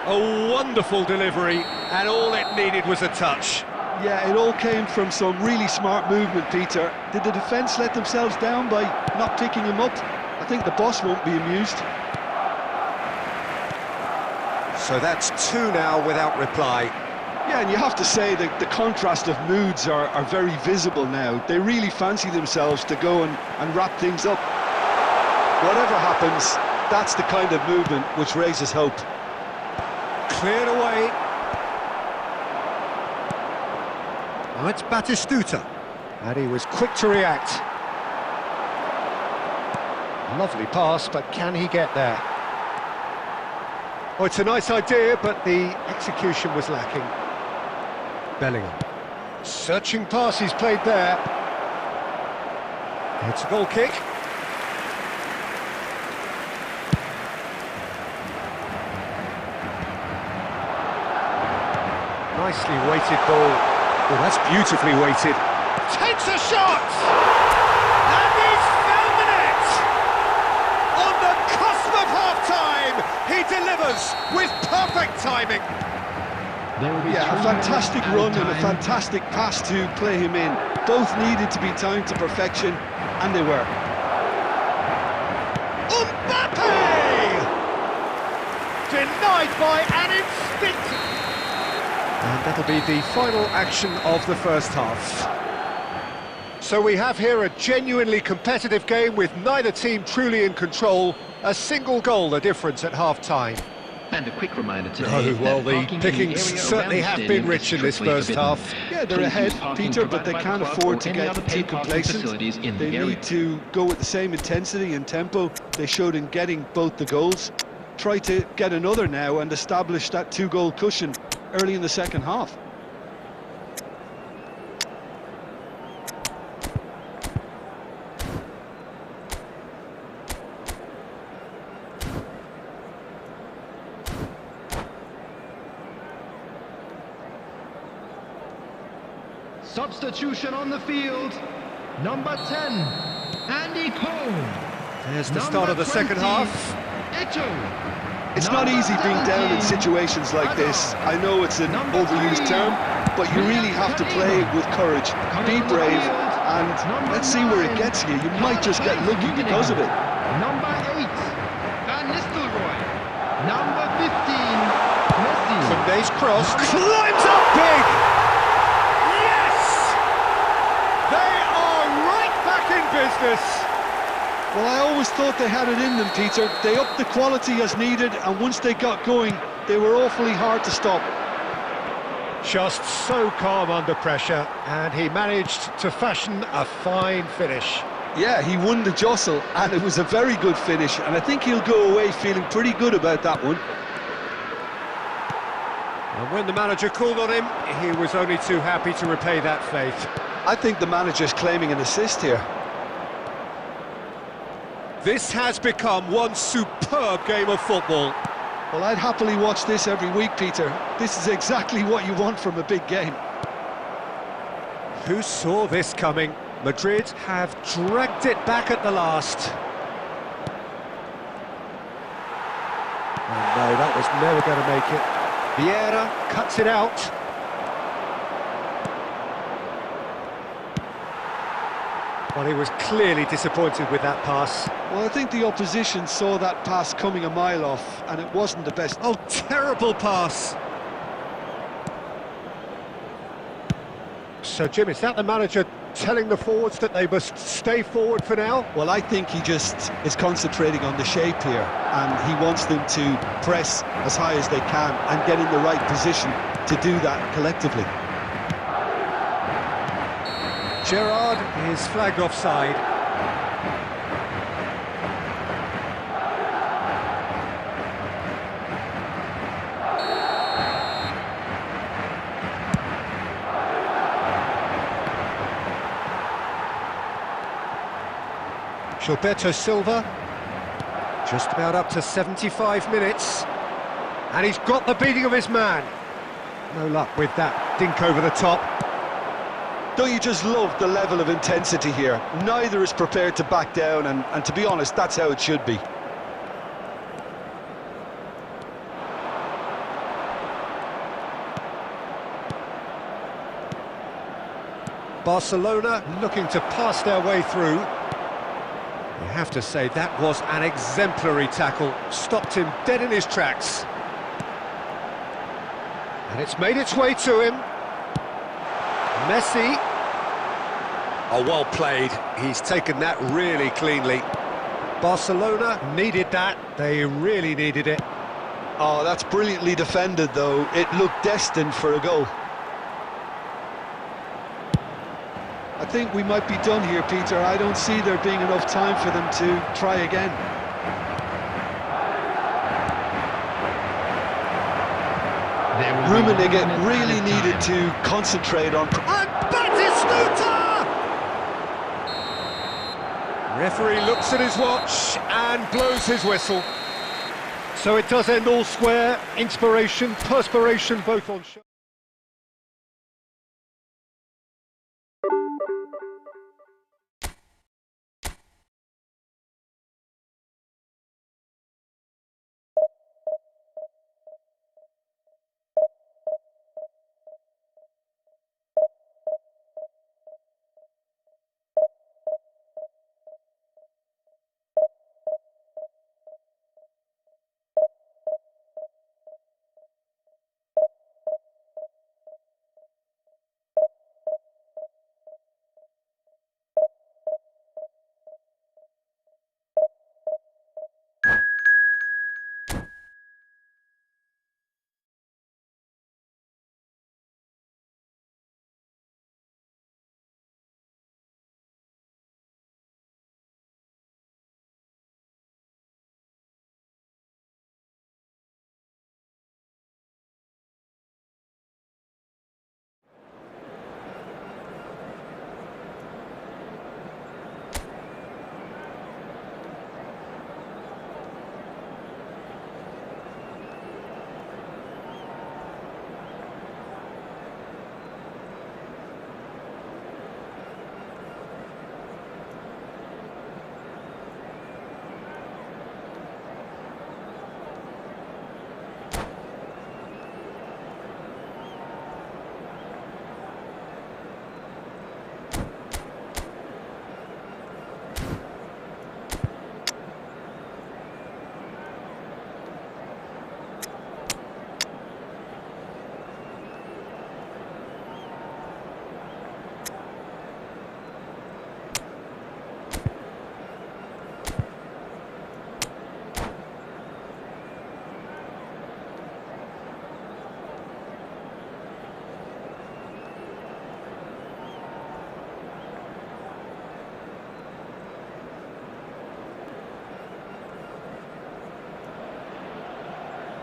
A wonderful delivery, and all it needed was a touch. Yeah, it all came from some really smart movement, Peter. Did the defence let themselves down by not picking him up? I think the boss won't be amused. So that's 2 now without reply. Yeah, and you have to say that the contrast of moods are very visible now. They really fancy themselves to go and wrap things up. Whatever happens, that's the kind of movement which raises hope. Cleared away. Now it's Batistuta. And he was quick to react. Lovely pass, but can he get there? Oh, it's a nice idea, but the execution was lacking. Bellingham. Searching pass he's played there. It's a goal kick. Nicely weighted ball. Oh, that's beautifully weighted. Takes a shot! And he's found the net! On the cusp of half-time, he delivers with perfect timing. There will be Yeah, a 3 fantastic minutes run added and a time. fantastic pass to play him in. Both needed to be timed to perfection, and they were. Mbappe! Denied by an instinct. And that'll be the final action of the first half. So we have here a genuinely competitive game with neither team truly in control. A single goal the difference at half-time. And a quick reminder today Well, that the parking in the pickings area certainly around the have stadium been rich is in this strictly first forbidden. half. Yeah, they're Please ahead, use parking Peter, but they provided by can't the club afford or to any get other too paid parking complacent. facilities in They the area. need to go with the same intensity and tempo they showed in getting both the goals. Try to get another now and establish that two-goal cushion early in the second half. Substitution on the field. Number 10, Andy Cole. There's the start of the second half. Eto. It's not easy being down in situations like this. I know it's an overused term, but you really have to play it with courage. Be brave, and let's see where it gets you. You might just get lucky because of it. Number 8, Van Nistelrooy. Number 15, Messi. Sunday's cross climbs up big! Yes! They are right back in business! Well, I always thought they had it in them, Peter. They upped the quality as needed, and once they got going, they were awfully hard to stop. Just so calm under pressure, and he managed to fashion a fine finish. Yeah, he won the jostle, and it was a very good finish, and I think he'll go away feeling pretty good about that one. And when the manager called on him, he was only too happy to repay that faith. I think the manager's claiming an assist here. This has become one superb game of football. Well, I'd happily watch this every week, Peter. This is exactly what you want from a big game. Who saw this coming? Madrid have dragged it back at the last. Oh no, that was never going to make it. Vieira cuts it out. Well, he was clearly disappointed with that pass. Well, I think the opposition saw that pass coming a mile off, and it wasn't the best. Oh, terrible pass. So, Jim, is that the manager telling the forwards that they must stay forward for now? Well, I think he just is concentrating on the shape here, and he wants them to press as high as they can and get in the right position to do that collectively. Gerrard is flagged offside. Gilberto Silva, just about up to 75 minutes, and he's got the beating of his man. No luck with that dink over the top. Don't you just love the level of intensity here? Neither is prepared to back down, and to be honest, that's how it should be. Barcelona looking to pass their way through. You have to say that was an exemplary tackle, stopped him dead in his tracks. And it's made its way to him. Messi. Oh, well played. He's taken that really cleanly. Barcelona needed that. They really needed it. Oh, that's brilliantly defended, though. It looked destined for a goal. I think we might be done here, Peter. I don't see there being enough time for them to try again. Rummenigge really needed to concentrate on... And Batistuta! Referee looks at his watch and blows his whistle. So it does end all square. Inspiration, perspiration, both on show.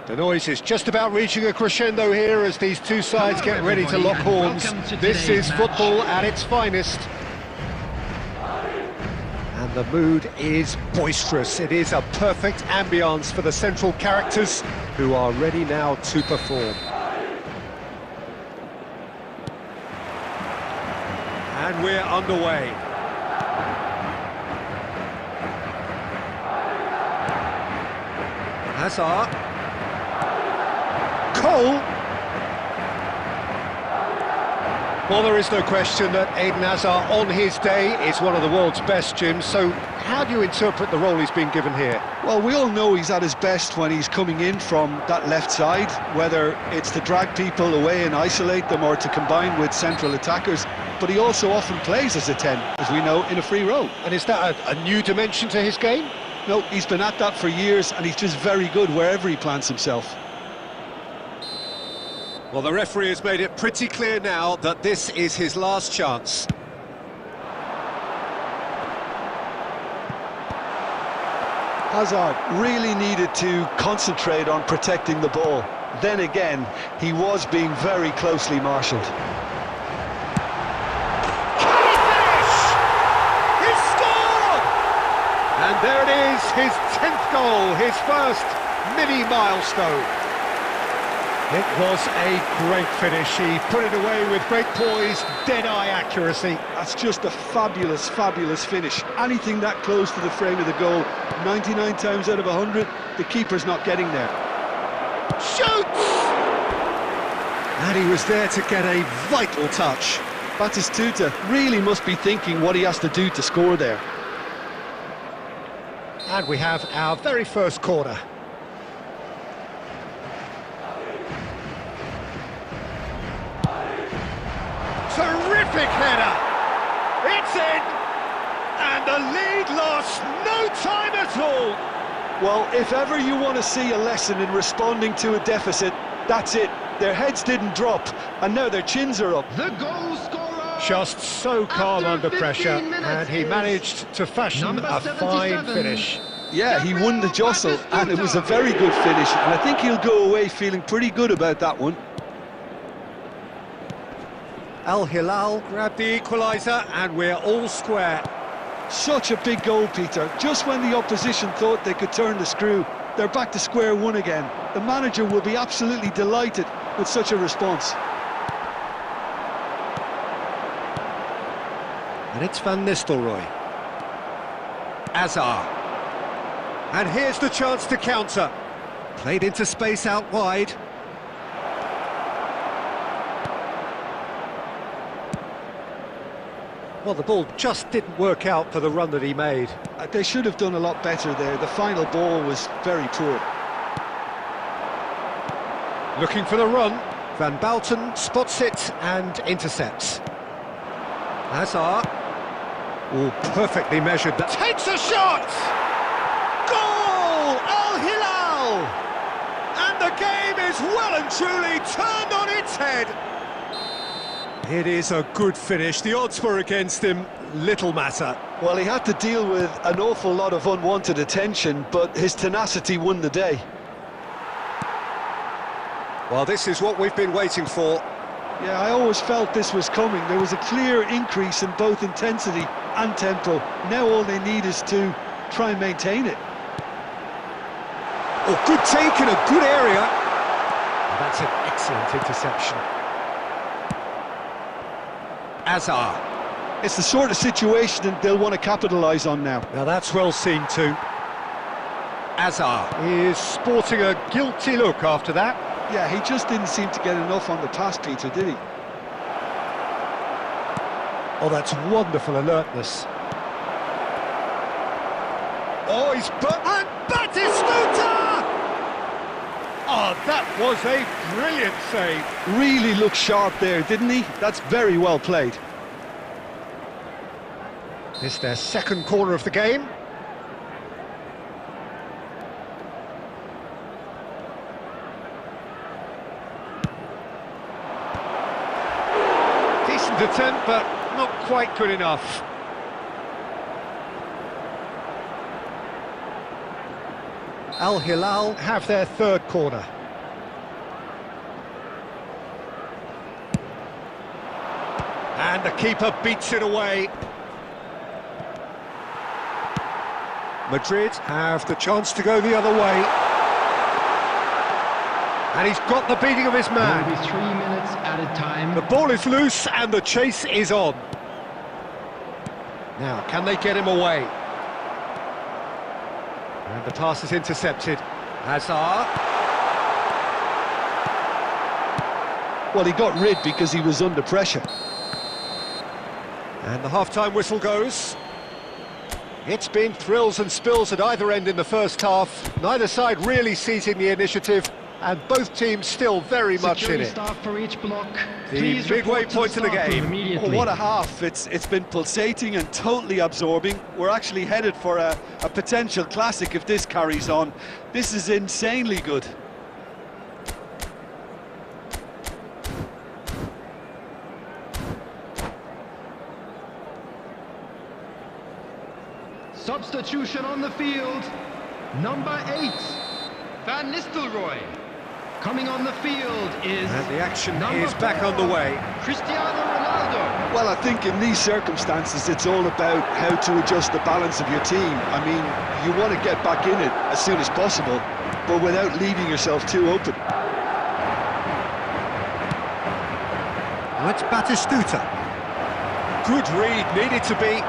The noise is just about reaching a crescendo here as these two sides get ready to lock horns. This is football at its finest. And the mood is boisterous. It is a perfect ambience for the central characters who are ready now to perform. And we're underway. Hazard. Cole. Well, there is no question that Eden Hazard, on his day, is one of the world's best, Jim. So how do you interpret the role he's been given here? Well, we all know he's at his best when he's coming in from that left side, whether it's to drag people away and isolate them or to combine with central attackers. But he also often plays as a 10, as we know, in a free role. And is that a new dimension to his game? No, he's been at that for years, and he's just very good wherever he plants himself. Well, the referee has made it pretty clear now that this is his last chance. Hazard really needed to concentrate on protecting the ball. Then again, he was being very closely marshalled. And there it is, his 10th goal, his first mini-milestone. It was a great finish. He put it away with great poise, dead-eye accuracy. That's just a fabulous, fabulous finish. Anything that close to the frame of the goal, 99 times out of 100, the keeper's not getting there. Shoots! And he was there to get a vital touch. Batistuta really must be thinking what he has to do to score there. And we have our very first corner. Terrific header! It's in! And the lead lost no time at all! Well, if ever you want to see a lesson in responding to a deficit, that's it. Their heads didn't drop, and now their chins are up. The goal scorer! Just so calm After under pressure, 15 minutes and he managed to fashion number a 77. fine finish. Yeah, he won the jostle, and it was a very good finish, and I think he'll go away feeling pretty good about that one. Al Hilal grabbed the equaliser, and we're all square. Such a big goal, Peter. Just when the opposition thought they could turn the screw, they're back to square one again. The manager will be absolutely delighted with such a response. And it's Van Nistelrooy. Hazard. And here's the chance to counter. Played into space out wide. Well, the ball just didn't work out for the run that he made. They should have done a lot better there. The final ball was very poor. Looking for the run. Van Bouten spots it and intercepts. Hazard. Oh, perfectly measured. Takes a shot! Goal! Al Hilal! And the game is well and truly turned on its head. It is a good finish. The odds were against him. Little matter. Well, he had to deal with an awful lot of unwanted attention, but his tenacity won the day. Well, this is what we've been waiting for. Yeah, I always felt this was coming. There was a clear increase in both intensity and tempo. Now all they need is to try and maintain it. Oh, good take in a good area. That's an excellent interception. Hazard. It's the sort of situation that they'll want to capitalise on now. Now that's well seen too. Hazard is sporting a guilty look after that. Yeah, he just didn't seem to get enough on the pass, Peter, did he? Oh, that's wonderful alertness. Oh, he's... And Batistuta! Oh, that was a brilliant save. Really looked sharp there, didn't he? That's very well played. This is their second corner of the game. Decent attempt, but not quite good enough. Al Hilal have their third corner. And the keeper beats it away. Madrid have the chance to go the other way. And he's got the beating of his man. There will be 3 minutes at a time. The ball is loose and the chase is on. Now, can they get him away? And the pass is intercepted. Hazard. Well, he got rid because he was under pressure. And the half-time whistle goes. It's been thrills and spills at either end in the first half. Neither side really seizing the initiative, and both teams still very much in Security it. staff for each block. The Please midway report to point of the staff room game. immediately. Oh, what a half. It's been pulsating and totally absorbing. We're actually headed for a potential classic if this carries on. This is insanely good. Substitution on the field. Number 8, Van Nistelrooy. Coming on the field is And the action number is back 4, underway. Cristiano Ronaldo. Well, I think in these circumstances, it's all about how to adjust the balance of your team. I mean, you want to get back in it as soon as possible, but without leaving yourself too open. That's Batistuta. Good read, needed to be.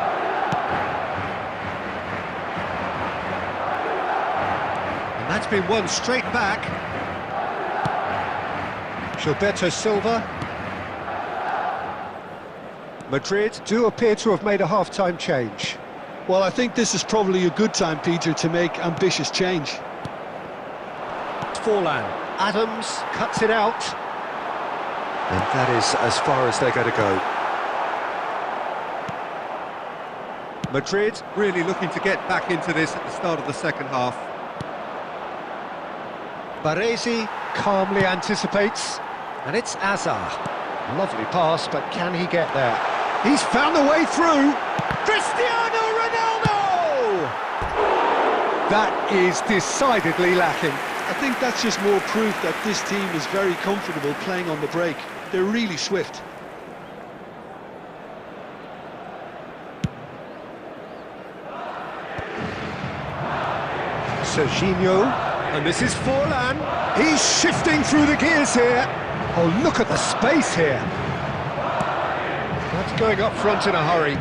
And that's been won straight back. Gilberto Silva. Madrid do appear to have made a half-time change. Well, I think this is probably a good time, Peter, to make ambitious change. Forlan. Adams cuts it out. And that is as far as they're going to go. Madrid really looking to get back into this at the start of the second half. Baresi calmly anticipates, and it's Hazard. Lovely pass, but can he get there? He's found the way through. Cristiano Ronaldo! That is decidedly lacking. I think that's just more proof that this team is very comfortable playing on the break. They're really swift. Serginho, and this is Forlan. He's shifting through the gears here. Oh, look at the space here. That's going up front in a hurry.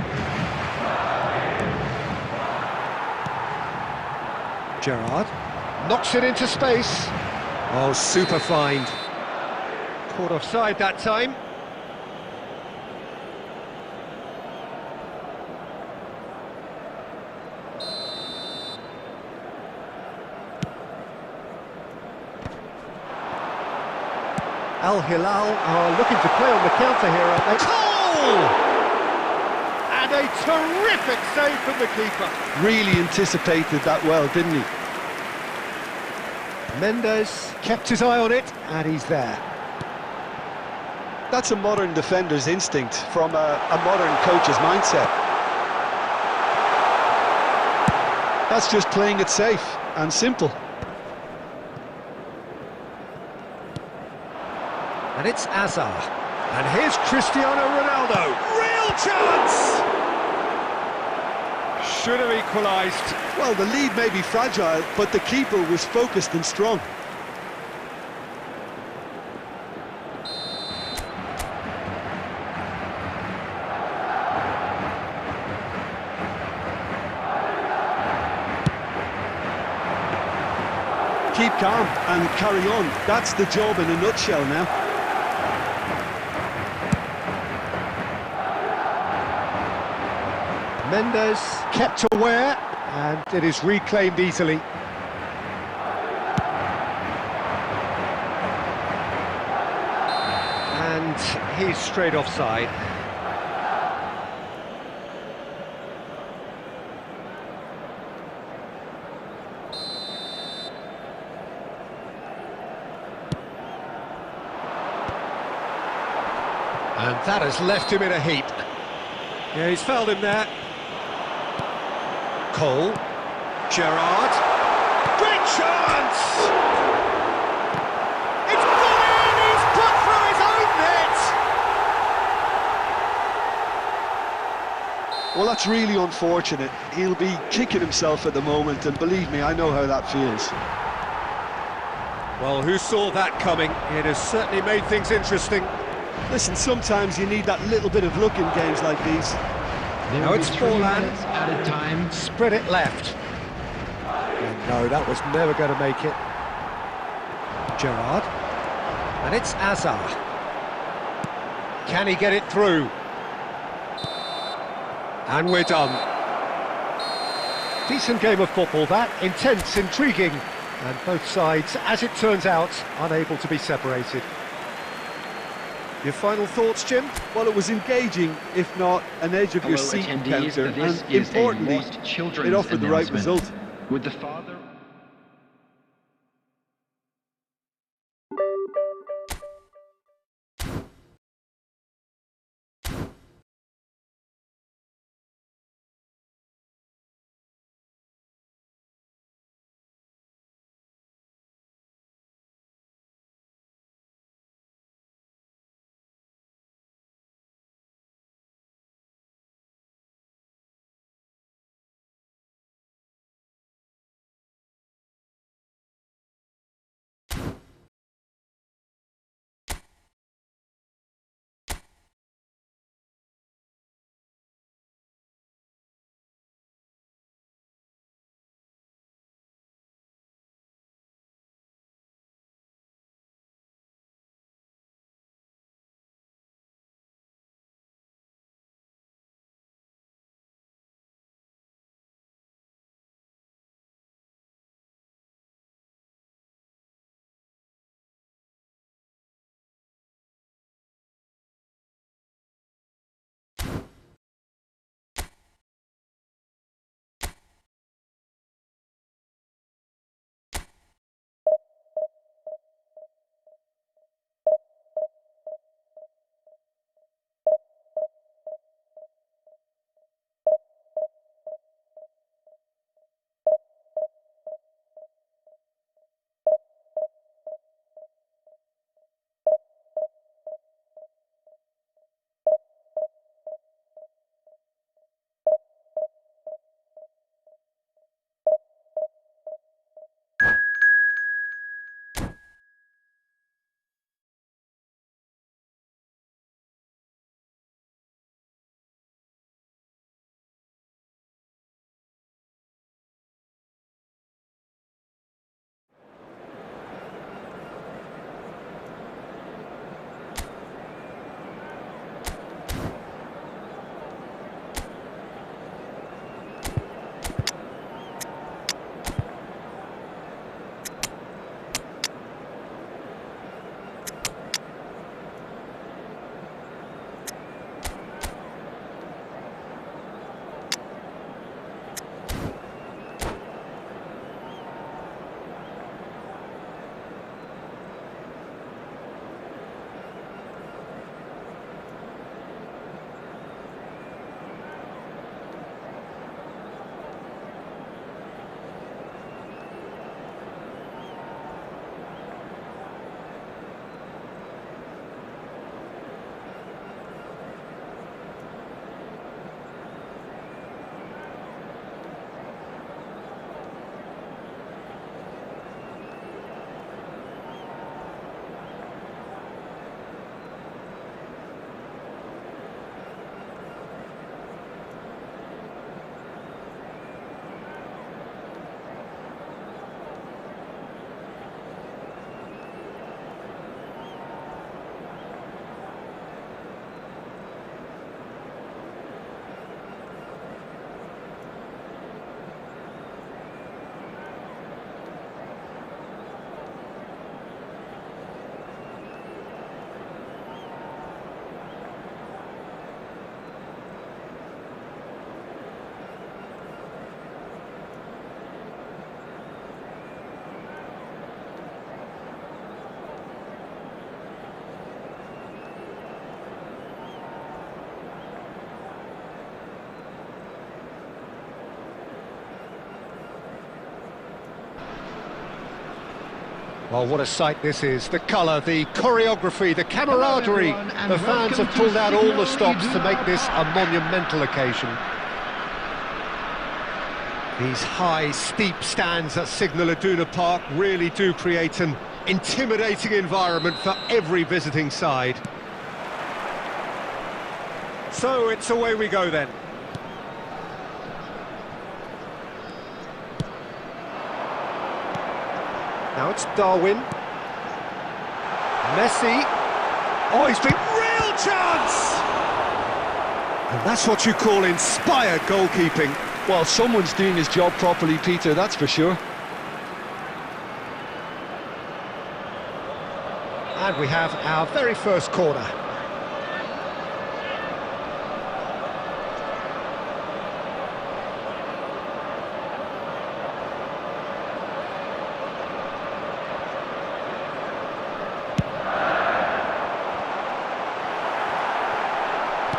Gerrard knocks it into space. Oh, super find. Caught offside that time. Al Hilal are looking to play on the counter here, aren't they? Goal! And a terrific save from the keeper. Really anticipated that well, didn't he? Mendes kept his eye on it, and he's there. That's a modern defender's instinct from a modern coach's mindset. That's just playing it safe and simple. And it's Hazard. And here's Cristiano Ronaldo. Real chance! Should have equalised. Well, the lead may be fragile, but the keeper was focused and strong. Keep calm and carry on. That's the job in a nutshell now. Mendes kept aware, and it is reclaimed easily. And he's straight offside. And that has left him in a heap. Yeah, he's fouled him there. Cole, Gerrard, great chance! It's gone in, he's put through his own net! Well, that's really unfortunate. He'll be kicking himself at the moment, and believe me, I know how that feels. Well, who saw that coming? It has certainly made things interesting. Listen, sometimes you need that little bit of luck in games like these. Now it's Forlan. Added time. Spread it left. And no, that was never going to make it. Gerrard. And it's Azar. Can he get it through? And we're done. Decent game of football, that. Intense, intriguing. And both sides, as it turns out, unable to be separated. Your final thoughts, Jim? Well, it was engaging, if not an edge of your seat attendees, encounter, this and is a importantly, lost children's it offered the right announcement. result. With the father... Well, what a sight this is. The colour, the choreography, the camaraderie. Hello, everyone, and the fans welcome have pulled to out all the Signal stops to Iduna make this a monumental occasion. These high, steep stands at Signal Iduna Park really do create an intimidating environment for every visiting side. So it's away we go then. Now it's Darwin. Messi. Oh, he's been real chance! And that's what you call inspired goalkeeping. Well, someone's doing his job properly, Peter, that's for sure. And we have our very first corner.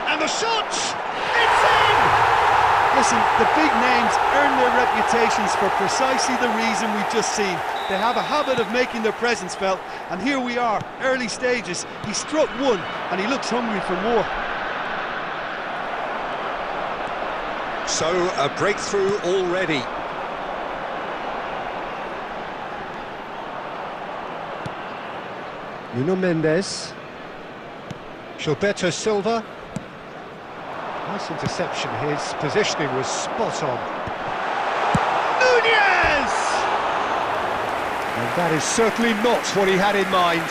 And the shot! It's in! Listen, the big names earn their reputations for precisely the reason we've just seen. They have a habit of making their presence felt, and here we are, early stages. He struck one, and he looks hungry for more. So, a breakthrough already. Nuno Mendes. Gilberto Silva. Nice interception, his positioning was spot on. Nunez! And that is certainly not what he had in mind.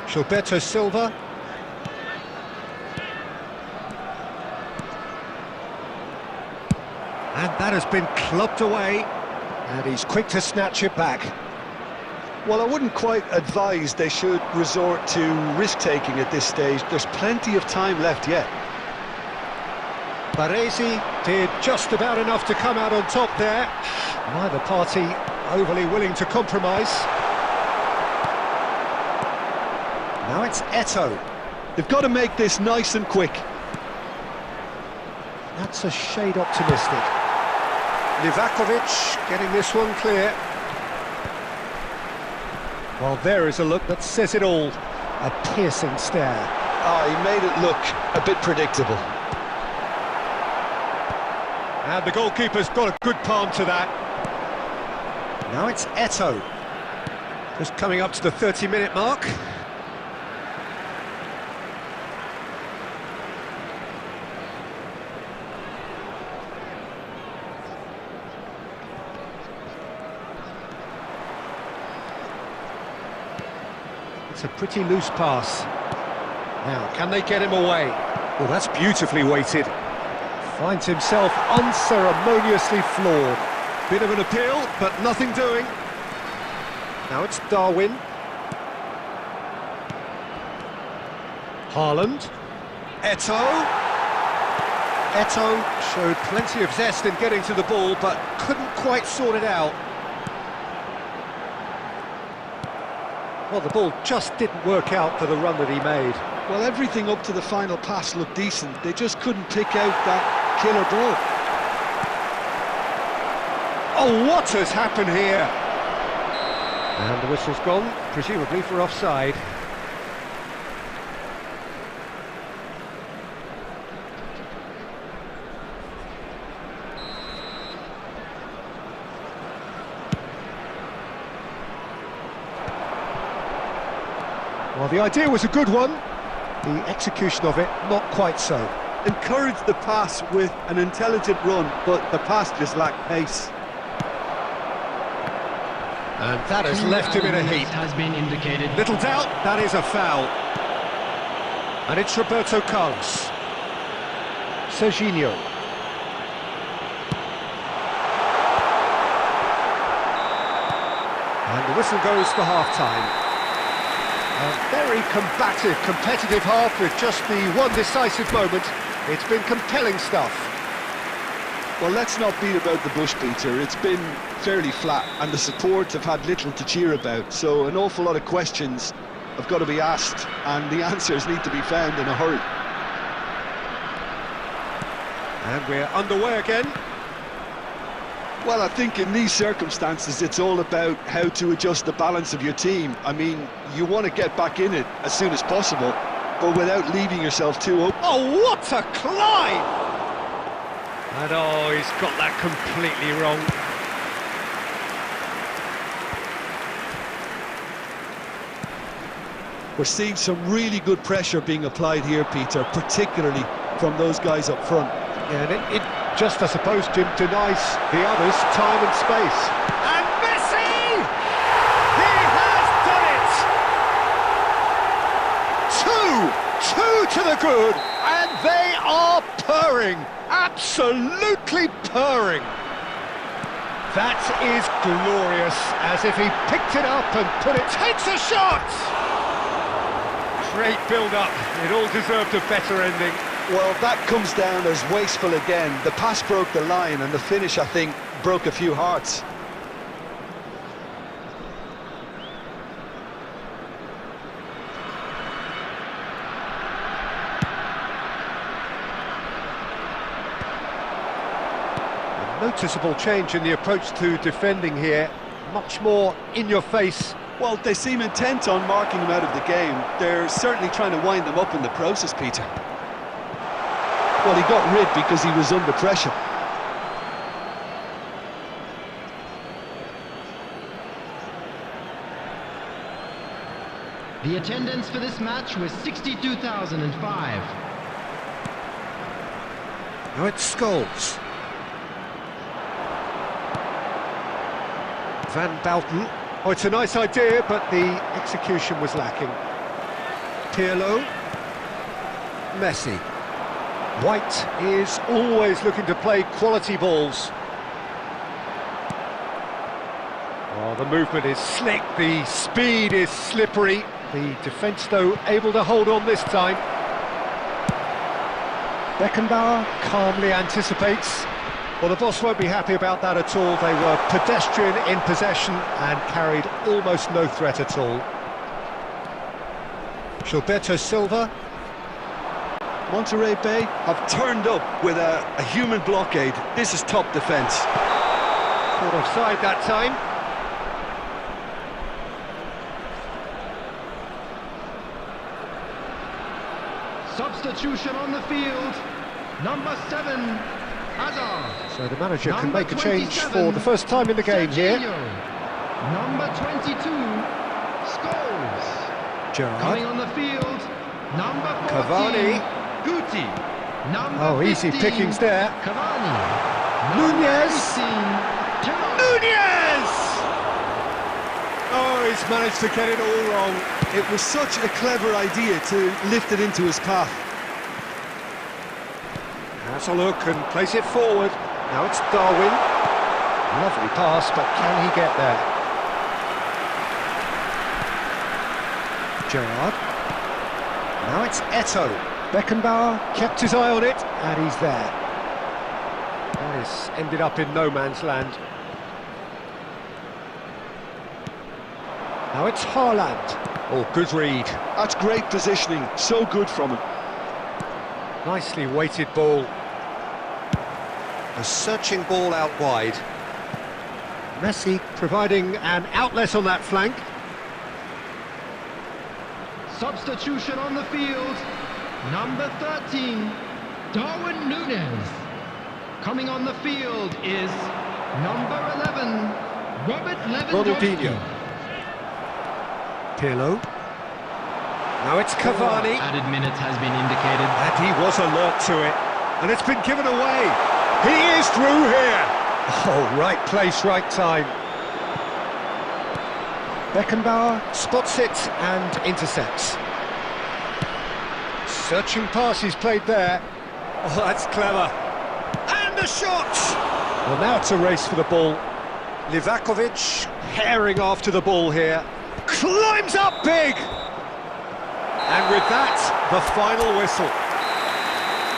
Gilberto Silva. And that has been clubbed away, and he's quick to snatch it back. Well, I wouldn't quite advise they should resort to risk-taking at this stage. There's plenty of time left yet. Baresi did just about enough to come out on top there. Neither party overly willing to compromise. Now it's Eto'o. They've got to make this nice and quick. That's a shade optimistic. Livakovic getting this one clear. Well, there is a look that says it all. A piercing stare. He made it look a bit predictable. And the goalkeeper's got a good palm to that. Now it's Eto'o. Just coming up to the 30-minute mark. It's a pretty loose pass. Now, can they get him away? Well, that's beautifully weighted. Finds himself unceremoniously floored. Bit of an appeal, but nothing doing. Now it's Darwin. Haaland. Eto'o. Eto'o showed plenty of zest in getting to the ball, but couldn't quite sort it out. Well, the ball just didn't work out for the run that he made. Well, everything up to the final pass looked decent. They just couldn't pick out that killer ball. Oh, what has happened here? And the whistle's gone, presumably for offside. Well, the idea was a good one. The execution of it, not quite so. Encouraged the pass with an intelligent run, but the pass just lacked pace. And that has left him in a heap. Has been indicated. Little doubt, that is a foul. And it's Roberto Carlos. Serginho. And the whistle goes for half-time. A very combative, competitive half with just the one decisive moment. It's been compelling stuff. Well, let's not beat about the bush, Peter. It's been fairly flat, and the supports have had little to cheer about. So an awful lot of questions have got to be asked, and the answers need to be found in a hurry. And we're underway again. Well, I think in these circumstances, it's all about how to adjust the balance of your team. I mean, you want to get back in it as soon as possible, but without leaving yourself too open. Oh, what a climb! And oh, he's got that completely wrong. We're seeing some really good pressure being applied here, Peter, particularly from those guys up front. Yeah, and it just, I suppose, Jim, denies the others time and space. And Messi! He has done it! Two to the good, and they are purring, absolutely purring. That is glorious, as if he picked it up and put it, takes a shot! Great build-up, it all deserved a better ending. Well, that comes down as wasteful again. The pass broke the line, and the finish, I think, broke a few hearts. A noticeable change in the approach to defending here, much more in your face. Well, they seem intent on marking him out of the game. They're certainly trying to wind them up in the process, Peter. Well, he got rid because he was under pressure. The attendance for this match was 62,005. Now it's Scholes. Van Bouten. Oh, it's a nice idea, but the execution was lacking. Pirlo. Messi. White is always looking to play quality balls. Oh, the movement is slick, the speed is slippery. The defence, though, able to hold on this time. Beckenbauer calmly anticipates. Well, the boss won't be happy about that at all. They were pedestrian in possession and carried almost no threat at all. Gilberto Silva. Monterey Bay have turned up with a human blockade. This is top defence. Caught offside that time. Substitution on the field. Number 7, Hazard. So the manager can Number make a change 27, for the first time in the game here. Serginho. Number 22, Scholes. Coming Gerrard. on the field, number 14, Cavani. Guti. Number Oh, easy 15, pickings there. Cavani. Nunez. 18, Gerrard. Nunez! Oh, he's managed to get it all wrong. It was such a clever idea to lift it into his path. Has a look and plays it forward. Now it's Darwin. Lovely pass, but can he get there? Gerrard. Now it's Eto'o. Beckenbauer kept his eye on it, and he's there. That is ended up in no man's land. Now it's Haaland. Oh, good read. That's great positioning, so good from him. Nicely weighted ball. A searching ball out wide. Messi providing an outlet on that flank. Substitution on the field, number 13, Darwin Nunez. Coming on the field is number 11, Robert Lewandowski. Ronaldinho. Pirlo. Now it's Cavani. Added minutes has been indicated. And he was alert to it. And it's been given away. He is through here. Oh, right place, right time. Beckenbauer spots it and intercepts. Searching pass he's played there. Oh, that's clever. And the shot! Well, now it's a race for the ball. Livakovic herring after the ball here. Climbs up big! And with that, the final whistle.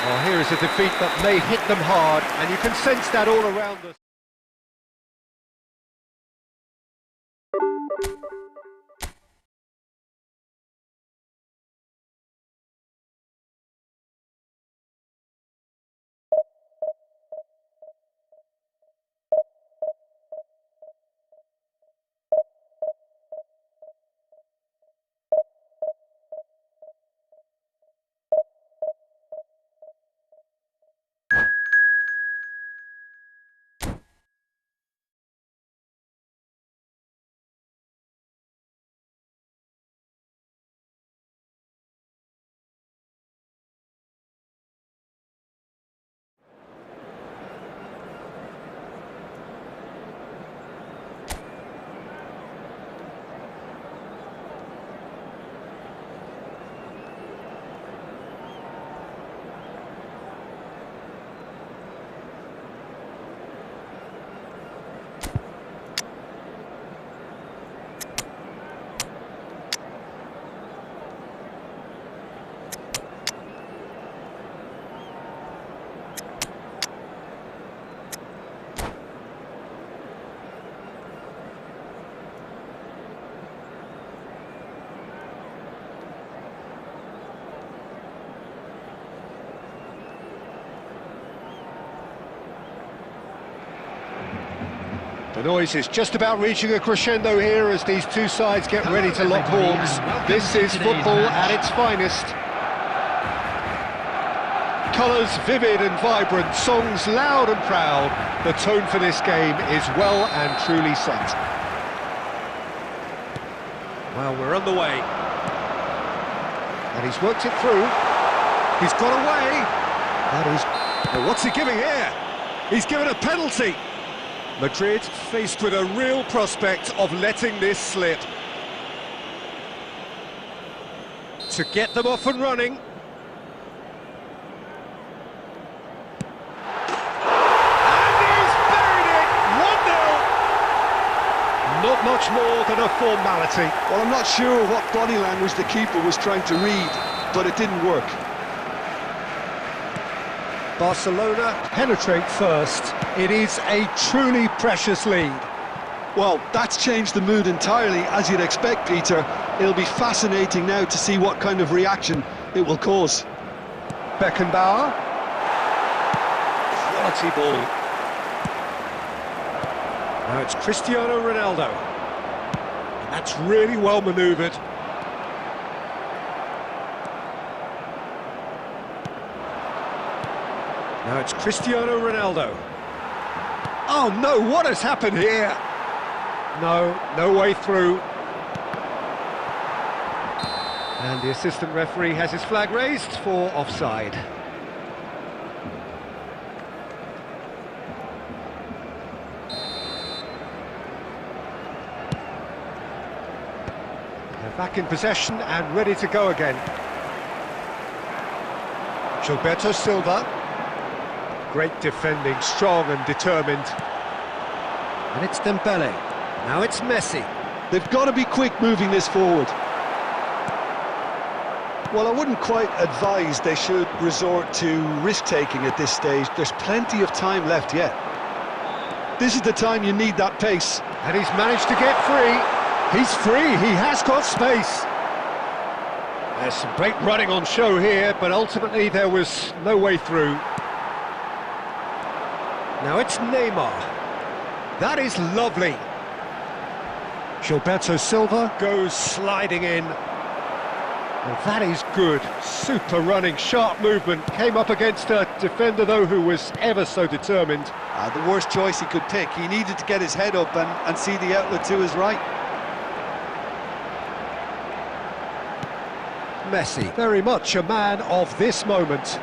Well, here is a defeat that may hit them hard, and you can sense that all around us. The noise is just about reaching a crescendo here as these two sides get ready to lock everybody, horns. and welcome This to is today's football match. at its finest. Colours vivid and vibrant, songs loud and proud. The tone for this game is well and truly set. Well, we're on the way. And he's worked it through. He's got away. That is... Well, what's he giving here? He's given a penalty. Madrid faced with a real prospect of letting this slip. To get them off and running. And he's buried it! 1-0. Not much more than a formality. Well, I'm not sure what body language the keeper was trying to read, but it didn't work. Barcelona penetrate first. It is a truly precious lead. Well, that's changed the mood entirely, as you'd expect, Peter. It'll be fascinating now to see what kind of reaction it will cause. Beckenbauer. Quality ball. Now it's Cristiano Ronaldo. And that's really well manoeuvred. Now it's Cristiano Ronaldo. Oh no, what has happened here? No way through. And the assistant referee has his flag raised for offside. They're back in possession and ready to go again. Gilberto Silva. Great defending, strong and determined. And it's Dembele. Now it's Messi. They've got to be quick moving this forward. Well, I wouldn't quite advise they should resort to risk-taking at this stage. There's plenty of time left yet. This is the time you need that pace. And he's managed to get free. He's free, he has got space. There's some great running on show here, but ultimately there was no way through. Now it's Neymar. That is lovely. Gilberto Silva goes sliding in. Well, that is good. Super running, sharp movement. Came up against a defender, though, who was ever so determined. The worst choice he could pick. He needed to get his head up and see the outlet to his right. Messi, very much a man of this moment.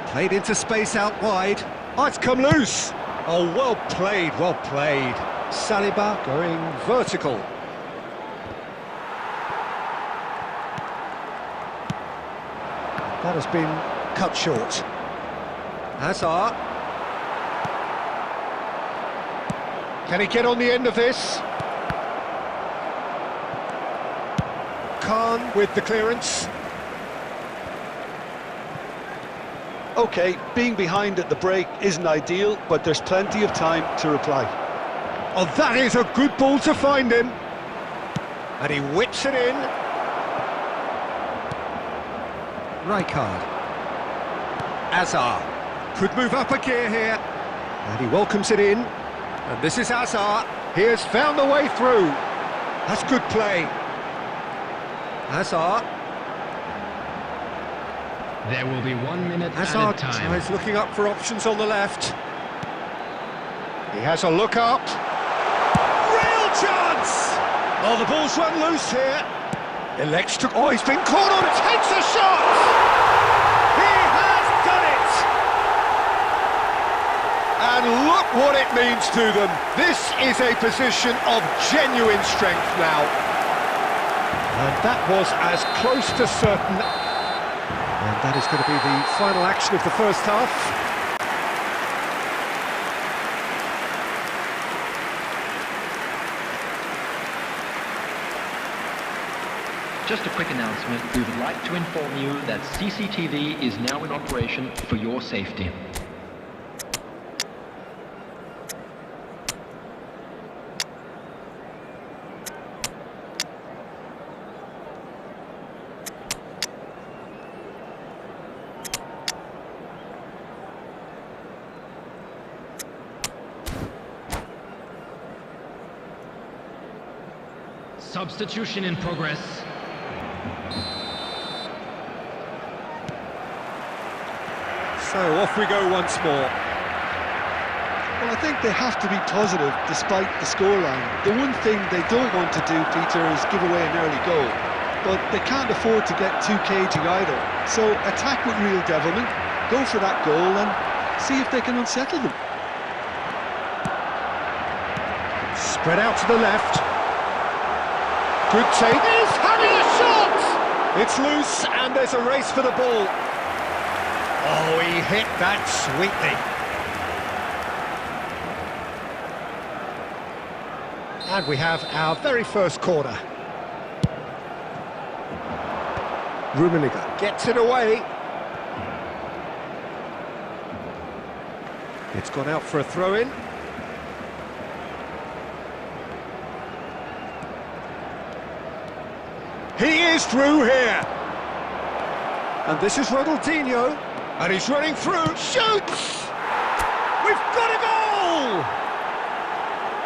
Played into space out wide. Oh, it's come loose. Oh, well played, well played. Saliba going vertical. That has been cut short. Hazard. Can he get on the end of this? Khan with the clearance. OK, being behind at the break isn't ideal, but there's plenty of time to reply. Oh, that is a good ball to find him. And he whips it in. Rijkaard. Hazard could move up a gear here. And he welcomes it in. And this is Hazard. He has found a way through. That's good play. Hazard. There will be 1 minute Hazard added time. tries looking up for options on the left. He has a look up. Real chance! Oh, the ball's run loose here. Elects to... Oh, he's been caught on. Takes a shot! He has done it! And look what it means to them. This is a position of genuine strength now. And that was as close to certain. And that is going to be the final action of the first half. Just a quick announcement. We would like to inform you that CCTV is now in operation for your safety. Substitution in progress. So off we go once more. Well, I think they have to be positive despite the scoreline. The one thing they don't want to do, Peter, is give away an early goal. But they can't afford to get too cagey either. So attack with real devilment, go for that goal and see if they can unsettle them. Spread out to the left. Good take. He's having a shot! It's loose and there's a race for the ball. Oh, he hit that sweetly. And we have our very first corner. Rummenigge gets it away. It's gone out for a throw-in. He is through here. And this is Ronaldinho. And he's running through. Shoots! We've got a goal!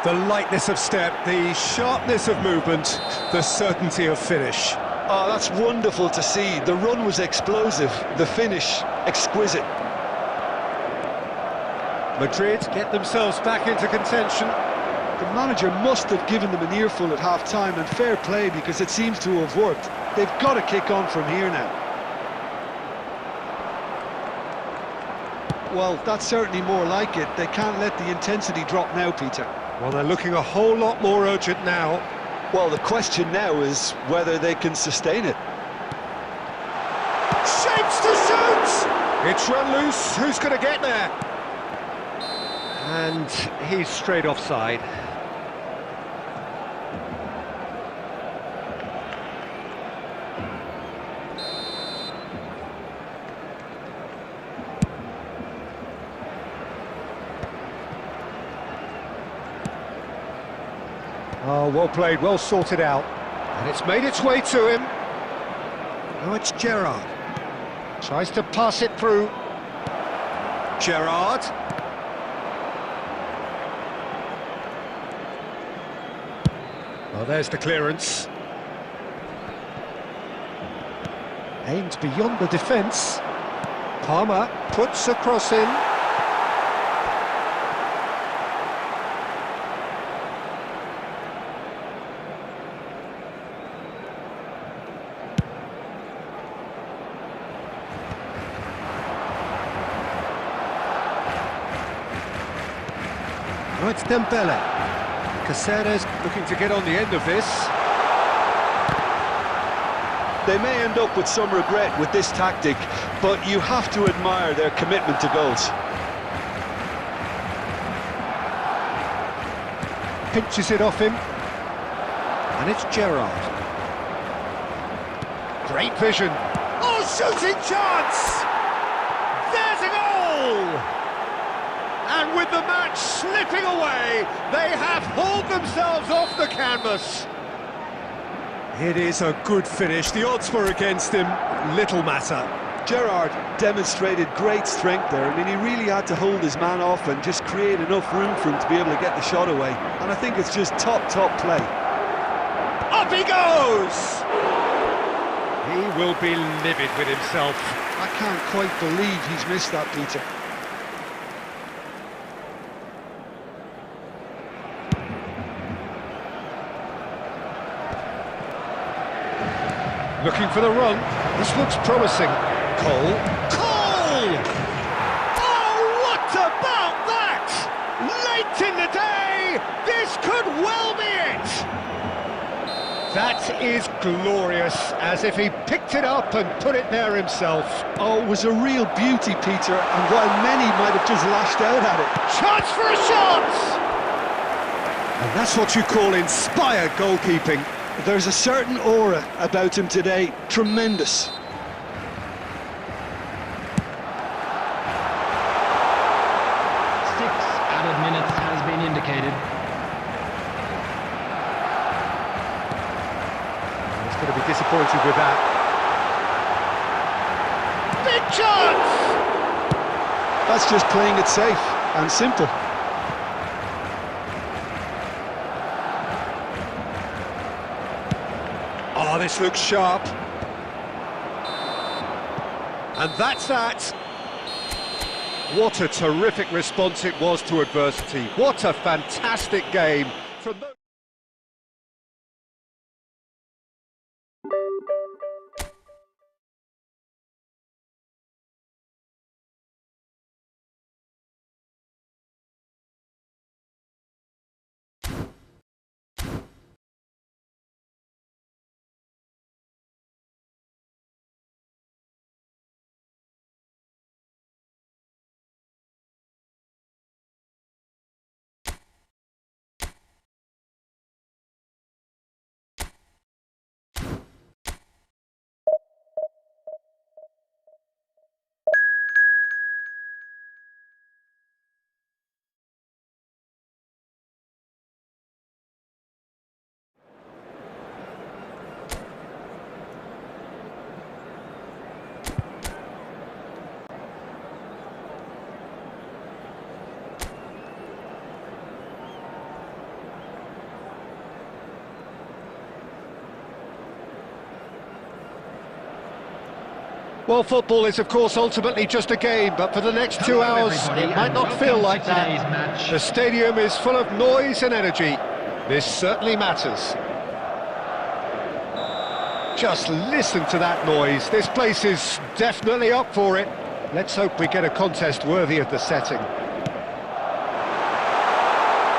The lightness of step, the sharpness of movement, the certainty of finish. Oh, that's wonderful to see. The run was explosive, the finish exquisite. Madrid get themselves back into contention. The manager must have given them an earful at half-time, and fair play because it seems to have worked. They've got to kick on from here now. Well, that's certainly more like it. They can't let the intensity drop now, Peter. Well, they're looking a whole lot more urgent now. Well, the question now is whether they can sustain it. Shapes to shoot! It's run loose. Who's going to get there? And he's straight offside. Oh, well played, well sorted out. And it's made its way to him. Now it's Gerrard. Tries to pass it through. Gerrard. Oh, there's the clearance. Aimed beyond the defence. Palmer puts a cross in. Oh, it's Dembele. Caceres looking to get on the end of this. They may end up with some regret with this tactic, but you have to admire their commitment to goals. Pinches it off him. And it's Gerrard. Great vision. Oh, shooting chance! There's a goal! And with the match slipping away, they have hauled themselves off the canvas. It is a good finish. The odds were against him. Little matter. Gerrard demonstrated great strength there. I mean, he really had to hold his man off and just create enough room for him to be able to get the shot away. And I think it's just top play. Up he goes! He will be livid with himself. I can't quite believe he's missed that, Peter. Looking for the run. This looks promising. Cole. Cole! Oh, what about that? Late in the day, this could well be it. That is glorious, as if he picked it up and put it there himself. Oh, it was a real beauty, Peter, and while many might have just lashed out at it. Chance for a shot! And that's what you call inspired goalkeeping. There's a certain aura about him today. Tremendous. 6 added minutes has been indicated. He's going to be disappointed with that. Big chance! That's just playing it safe and simple. Oh, this looks sharp. And that's that. What a terrific response it was to adversity. What a fantastic game from those... Well, football is, of course, ultimately just a game, but for the next 2 hours, it might not feel like that. The stadium is full of noise and energy. This certainly matters. Just listen to that noise. This place is definitely up for it. Let's hope we get a contest worthy of the setting. And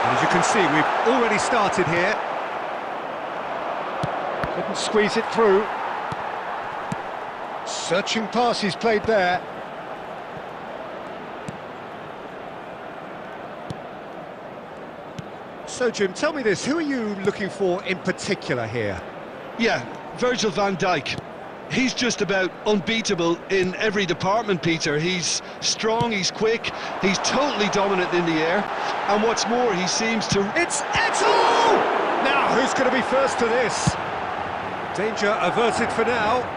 as you can see, we've already started here. Couldn't squeeze it through. Searching pass he's played there. So, Jim, tell me this, who are you looking for in particular here? Yeah, Virgil van Dijk. He's just about unbeatable in every department, Peter. He's strong, he's quick, he's totally dominant in the air, and what's more, he seems to... It's Eto'o! Now, who's going to be first to this? Danger averted for now.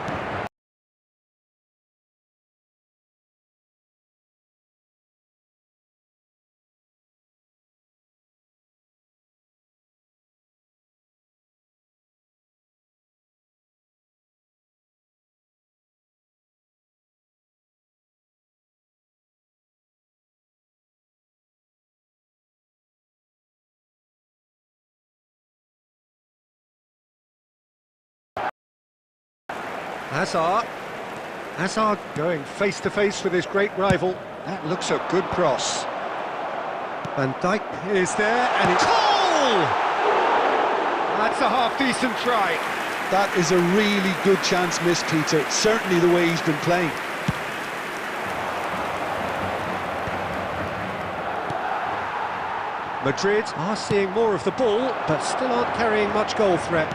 Hazard going face-to-face with his great rival. That looks a good cross. Van Dijk is there, and it's... Goal! That's a half-decent try. That is a really good chance missed, Peter. Certainly the way he's been playing. Madrid are seeing more of the ball, but still aren't carrying much goal threat.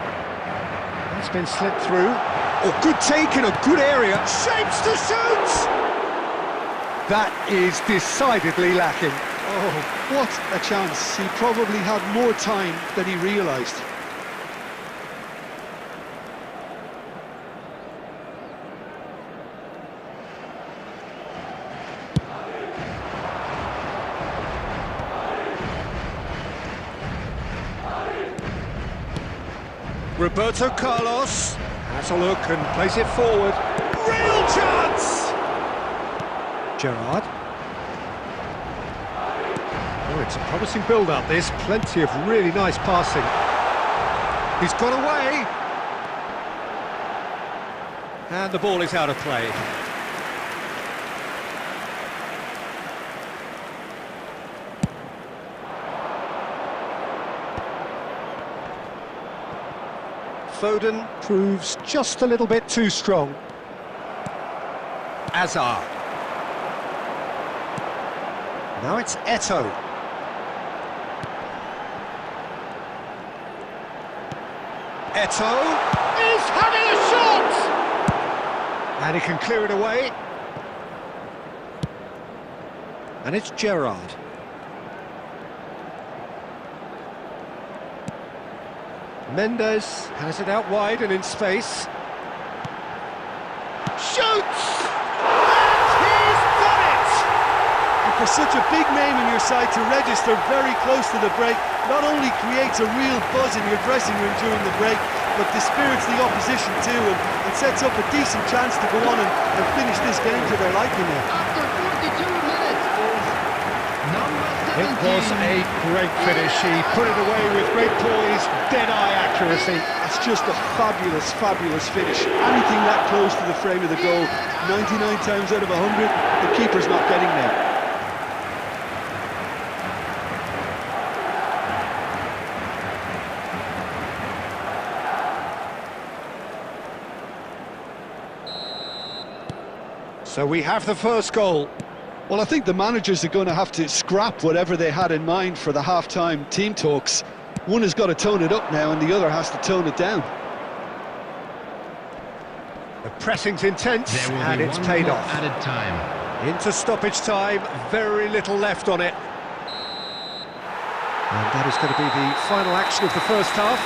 It's been slipped through. Oh, good take in a good area. Shapes to shoot! That is decidedly lacking. Oh, what a chance. He probably had more time than he realised. Roberto Carlos has a look and plays it forward. Real chance! Gerrard. Oh, it's a promising build-up, this. Plenty of really nice passing. He's got away. And the ball is out of play. Foden proves just a little bit too strong. Hazard. Now it's Eto'o. Eto'o is having a shot! And he can clear it away. And it's Gerrard. Mendes has it out wide and in space. Shoots! And he's done it! for such a big name in your side to register very close to the break not only creates a real buzz in your dressing room during the break, but dispirits the opposition too, and sets up a decent chance to go on and finish this game to their liking now. After 42 minutes is number 17. It was a great finish. He put it away with great poise, dead-eye accuracy. That's just a fabulous, fabulous finish. Anything that close to the frame of the goal, 99 times out of 100, the keeper's not getting there. So we have the first goal. Well, I think the managers are going to have to scrap whatever they had in mind for the half-time team talks. One has got to tone it up now and the other has to tone it down. The pressing's intense There will and be it's one paid more off. added time. Into stoppage time, very little left on it. And that is going to be the final action of the first half.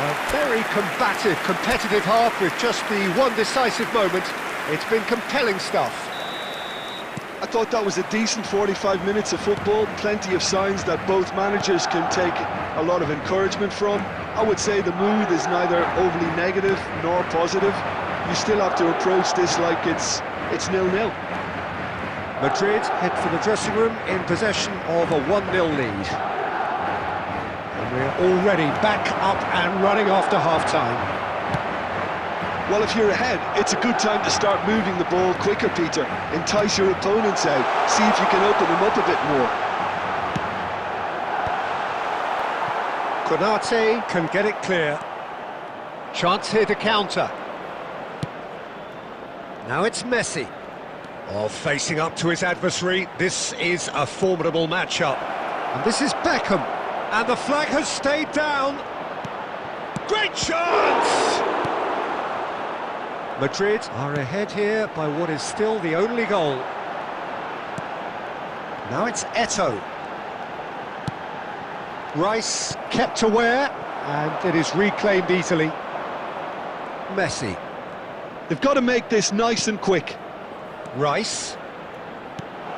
A very combative, competitive half with just the one decisive moment. It's been compelling stuff. I thought that was a decent 45 minutes of football, plenty of signs that both managers can take a lot of encouragement from. I would say the mood is neither overly negative nor positive. You still have to approach this like it's 0-0. Madrid head for the dressing room in possession of a 1-0 lead. And we're already back up and running after half-time. Well, if you're ahead, it's a good time to start moving the ball quicker, Peter. Entice your opponents out, see if you can open them up a bit more. Konate can get it clear. Chance here to counter. Now it's Messi. Oh, facing up to his adversary. This is a formidable matchup. And this is Beckham. And the flag has stayed down. Great chance! Madrid are ahead here by what is still the only goal. Now it's Eto'o. Rice kept aware, and it is reclaimed easily. Messi. They've got to make this nice and quick. Rice.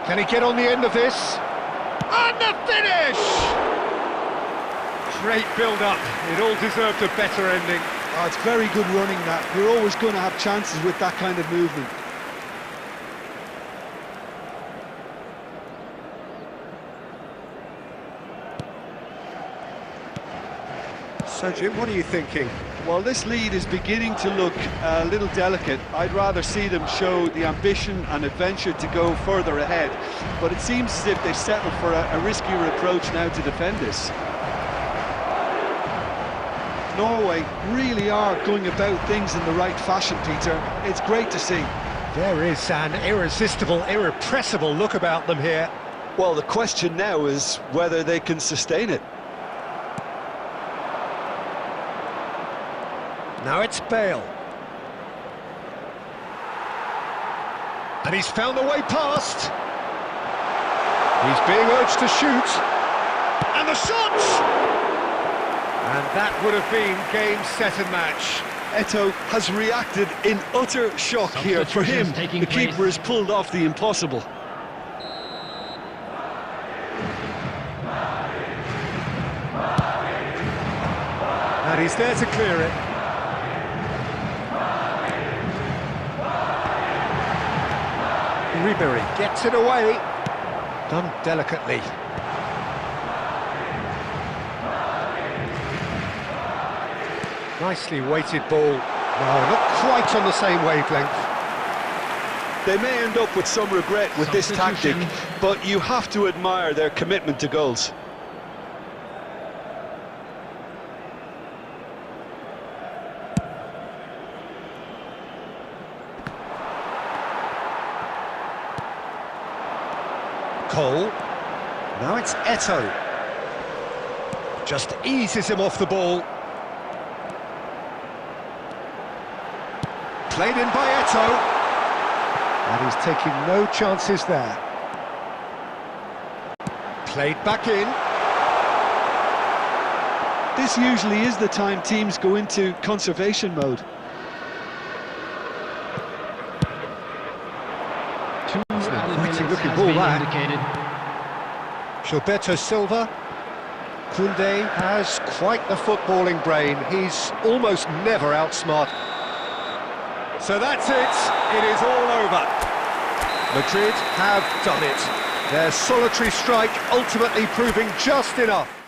Can he get on the end of this? And the finish! Great build-up. It all deserved a better ending. Oh, it's very good running that. You're always going to have chances with that kind of movement. So, Jim, what are you thinking? Well, this lead is beginning to look a little delicate. I'd rather see them show the ambition and adventure to go further ahead. But it seems as if they've settled for a riskier approach now to defend this. Norway really are going about things in the right fashion, Peter. It's great to see. There is an irresistible, irrepressible look about them here. Well, the question now is whether they can sustain it. Now it's Bale. And he's found a way past. He's being urged to shoot. And the shot! And that would have been game, set and match. Eto'o has reacted in utter shock here. For him, the keeper has pulled off the impossible. And he's there to clear it. Ribery gets it away. Done delicately. Nicely weighted ball. No, not quite on the same wavelength. They may end up with some regret with this tactic, but you have to admire their commitment to goals. Cole. Now it's Eto'o. Just eases him off the ball. Played in by Eto'o. And he's taking no chances there. Played back in. This usually is the time teams go into conservation mode. Fighting the looking has ball been that. indicated. Gilberto Silva. Koundé has quite the footballing brain. He's almost never outsmarted. So that's it. It is all over. Madrid have done it. Their solitary strike ultimately proving just enough.